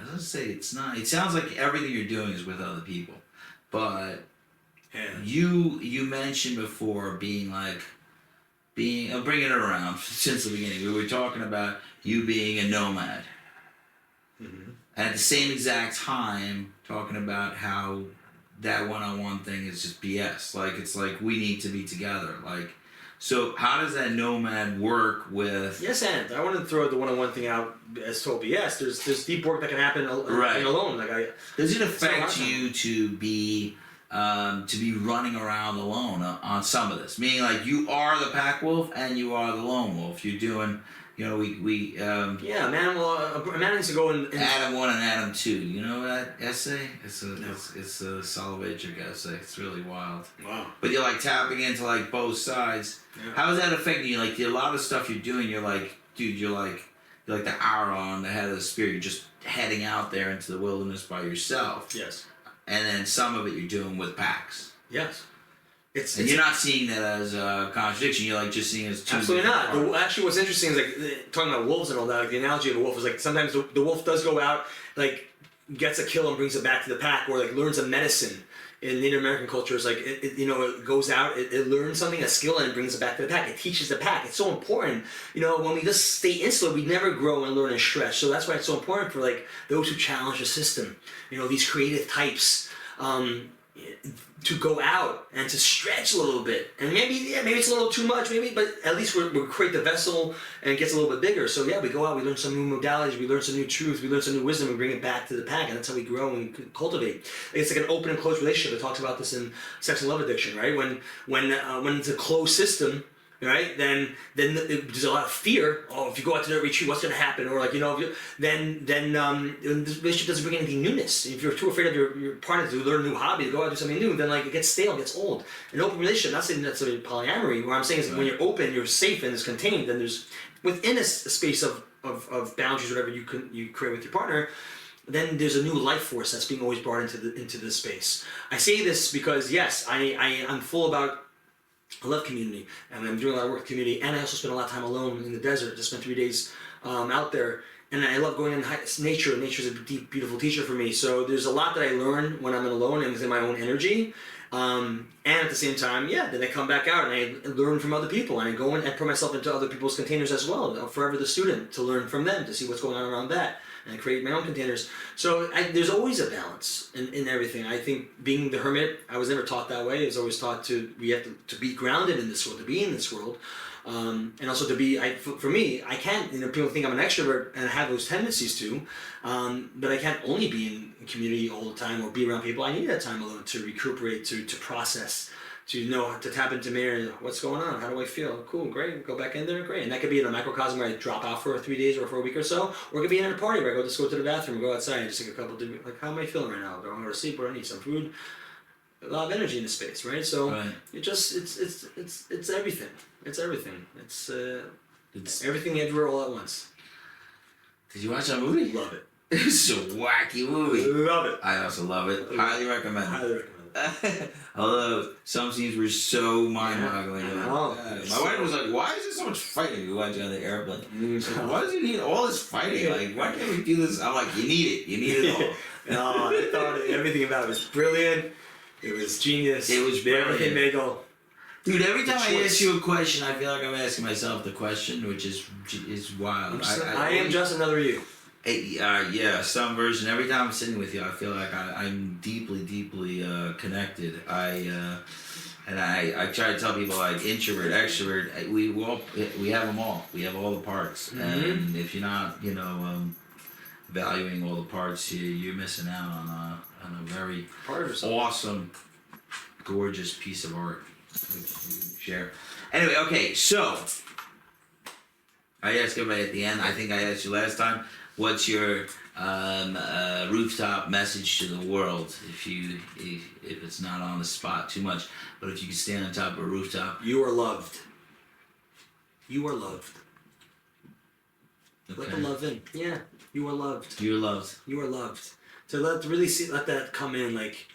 going to say it's not, it sounds like everything you're doing is with other people, but you mentioned before bringing it around since the beginning. We were talking about you being a nomad. Mm-hmm. And at the same exact time, talking about how that one-on-one thing is just BS. It's like we need to be together. So how does that nomad work with? Yes, and I want to throw the one-on-one thing out as total BS. There's deep work that can happen alone. Does it affect you to be running around alone on some of this? Meaning, you are the pack wolf and you are the lone wolf. You're doing. Man needs to go in Adam 1 and Adam 2. You know that essay? It's a Soloveitchik essay. It's really wild. Wow. But you're tapping into both sides. Yeah. How is that affecting you? A lot of stuff you're doing, you're dude, you're like the arrow on the head of the spear. You're just heading out there into the wilderness by yourself. Yes. And then some of it you're doing with packs. Yes. And you're not seeing that as a contradiction. You're just seeing it as two. Absolutely not. Actually, what's interesting is talking about wolves and all that. The analogy of a wolf is sometimes the wolf does go out, gets a kill and brings it back to the pack, or learns a medicine. In Native American cultures, it goes out, it learns something, a skill, and it brings it back to the pack. It teaches the pack. It's so important. When we just stay insular, we never grow and learn and stretch. So that's why it's so important for those who challenge the system. These creative types. To go out and to stretch a little bit, and maybe it's a little too much, but at least we create the vessel and it gets a little bit bigger. So we go out, we learn some new modalities, we learn some new truths, we learn some new wisdom, and bring it back to the pack, and that's how we grow and cultivate. It's like an open and closed relationship. It talks about this in Sex and Love Addiction, right? When it's a closed system. Right, then there's a lot of fear. Oh, if you go out to the retreat, what's going to happen? Or then the relationship doesn't bring anything newness. If you're too afraid of your partner to learn a new hobby, to go out and do something new, then it gets stale, it gets old. An open relationship, not saying that's a polyamory. What I'm saying is when you're open, you're safe and it's contained. Then there's within a space of boundaries, whatever you create with your partner. then there's a new life force that's being always brought into the space. I say this because yes, I'm full about. I love community, and I'm doing a lot of work with community, and I also spend a lot of time alone in the desert. Just spent 3 days out there, and I love going in nature. Nature's a deep, beautiful teacher for me. So there's a lot that I learn when I'm alone and within my own energy. And at the same time, then I come back out and I learn from other people, and I go in and put myself into other people's containers as well. I'm forever the student to learn from them, to see what's going on around that, and I create my own containers. So there's always a balance in everything. I think being the hermit, I was never taught that way. I was always taught we have to be grounded in this world, to be in this world. And also to be, for me, I can't, people think I'm an extrovert and I have those tendencies to, but I can't only be in community all the time or be around people. I need that time alone to recuperate, to process, to tap into Meir. What's going on? How do I feel? Cool, great. Go back in there, great. And that could be in a microcosm where I drop out for 3 days or for a week or so, or it could be in a party where I go to the bathroom, go outside, and just take a couple of, like, how am I feeling right now? Do I want to go to sleep or I need some food? A lot of energy in the space, right? So it's everything. It's everything. It's everything everywhere all at once. Did you watch that movie? Love it. It's a wacky movie. Love it. I also love it. Highly recommend it. Highly recommend it. Although some scenes were so mind-boggling. Yeah. My wife was like, "Why is there so much fighting?" We watched on the airplane. She's like, why does he need all this fighting? Like, why can't we do this? I'm like, you need it. You need it all. No, I thought everything about it was brilliant. It was genius. It was brilliant. Everything made go. Dude, every time I ask you a question, I feel like I'm asking myself the question, which is wild. I am just another you. Some version. Every time I'm sitting with you, I feel like I'm deeply, deeply connected. I try to tell people, like, introvert, extrovert. We have them all. We have all the parts. Mm-hmm. And if you're not, valuing all the parts, you're missing out on a very awesome, gorgeous piece of art. Share. Anyway, okay, so I asked everybody at the end. I think I asked you last time. What's your rooftop message to the world? If it's not on the spot too much, but if you could stand on top of a rooftop. You are loved. You are loved. Okay. Let the love in. Yeah, you are loved. You are loved. You are loved. To let that come in, like.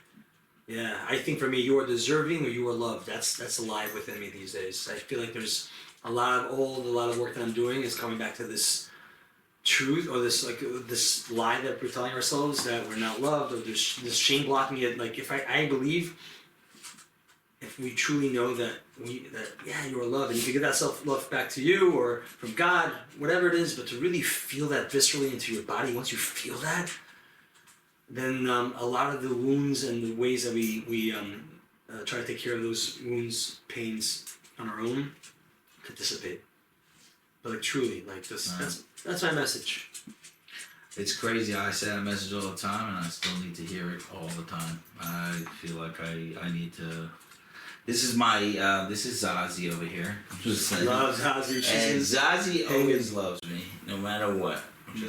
Yeah, I think for me, you are deserving or you are loved. That's alive within me these days. I feel like there's a lot of work that I'm doing is coming back to this truth or this lie that we're telling ourselves that we're not loved, or there's this shame blocking it. Like, if I believe, if we truly know that you are loved, and you can give that self-love back to you or from God, whatever it is, but to really feel that viscerally into your body, once you feel that, then a lot of the wounds and the ways that we try to take care of those wounds, pains on our own could dissipate. But like, truly, like, that's my message. It's crazy. I say that message all the time, and I still need to hear it all the time. I feel like I need to. This is Zazie over here. I'm just saying. Love Zazie. And Zazie always loves me, no matter what. I don't know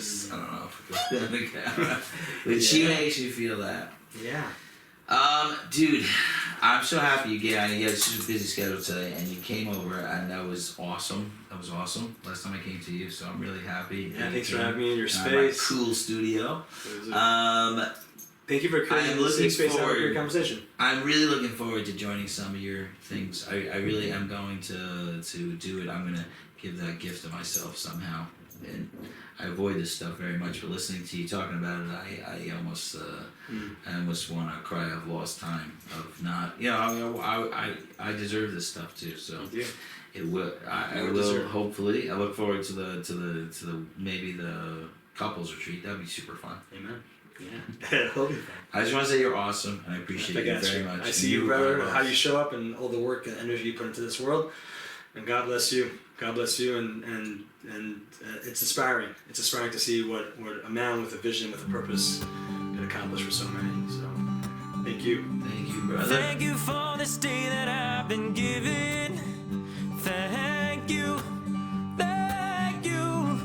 if it's on the camera. But she makes me feel that. Yeah. Dude, I'm so happy you get. You had such a busy schedule today, and you came over, and that was awesome. Last time I came to you, so I'm really happy. Yeah, thanks for having me in your space. My cool studio. Thank you for creating this space to have a great conversation. I'm really looking forward to joining some of your things. I really am going to do it. I'm gonna give that gift to myself somehow. And I avoid this stuff very much, but listening to you talking about it, I almost want to cry. I've lost time of not. I deserve this stuff too. So it will. I will hopefully. I look forward to the maybe the couples retreat. That'd be super fun. Amen. Yeah, it'll be fun. I just want to say you're awesome, and I appreciate you very much. I see you, brother, how you show up and all the work and energy you put into this world, and God bless you. God bless you, and it's inspiring. It's inspiring to see what a man with a vision, with a purpose, can accomplish for so many. So, thank you. Thank you, brother. Thank you for this day that I've been given. Thank you. Thank you.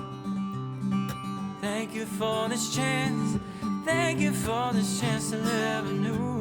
Thank you for this chance. Thank you for this chance to live anew.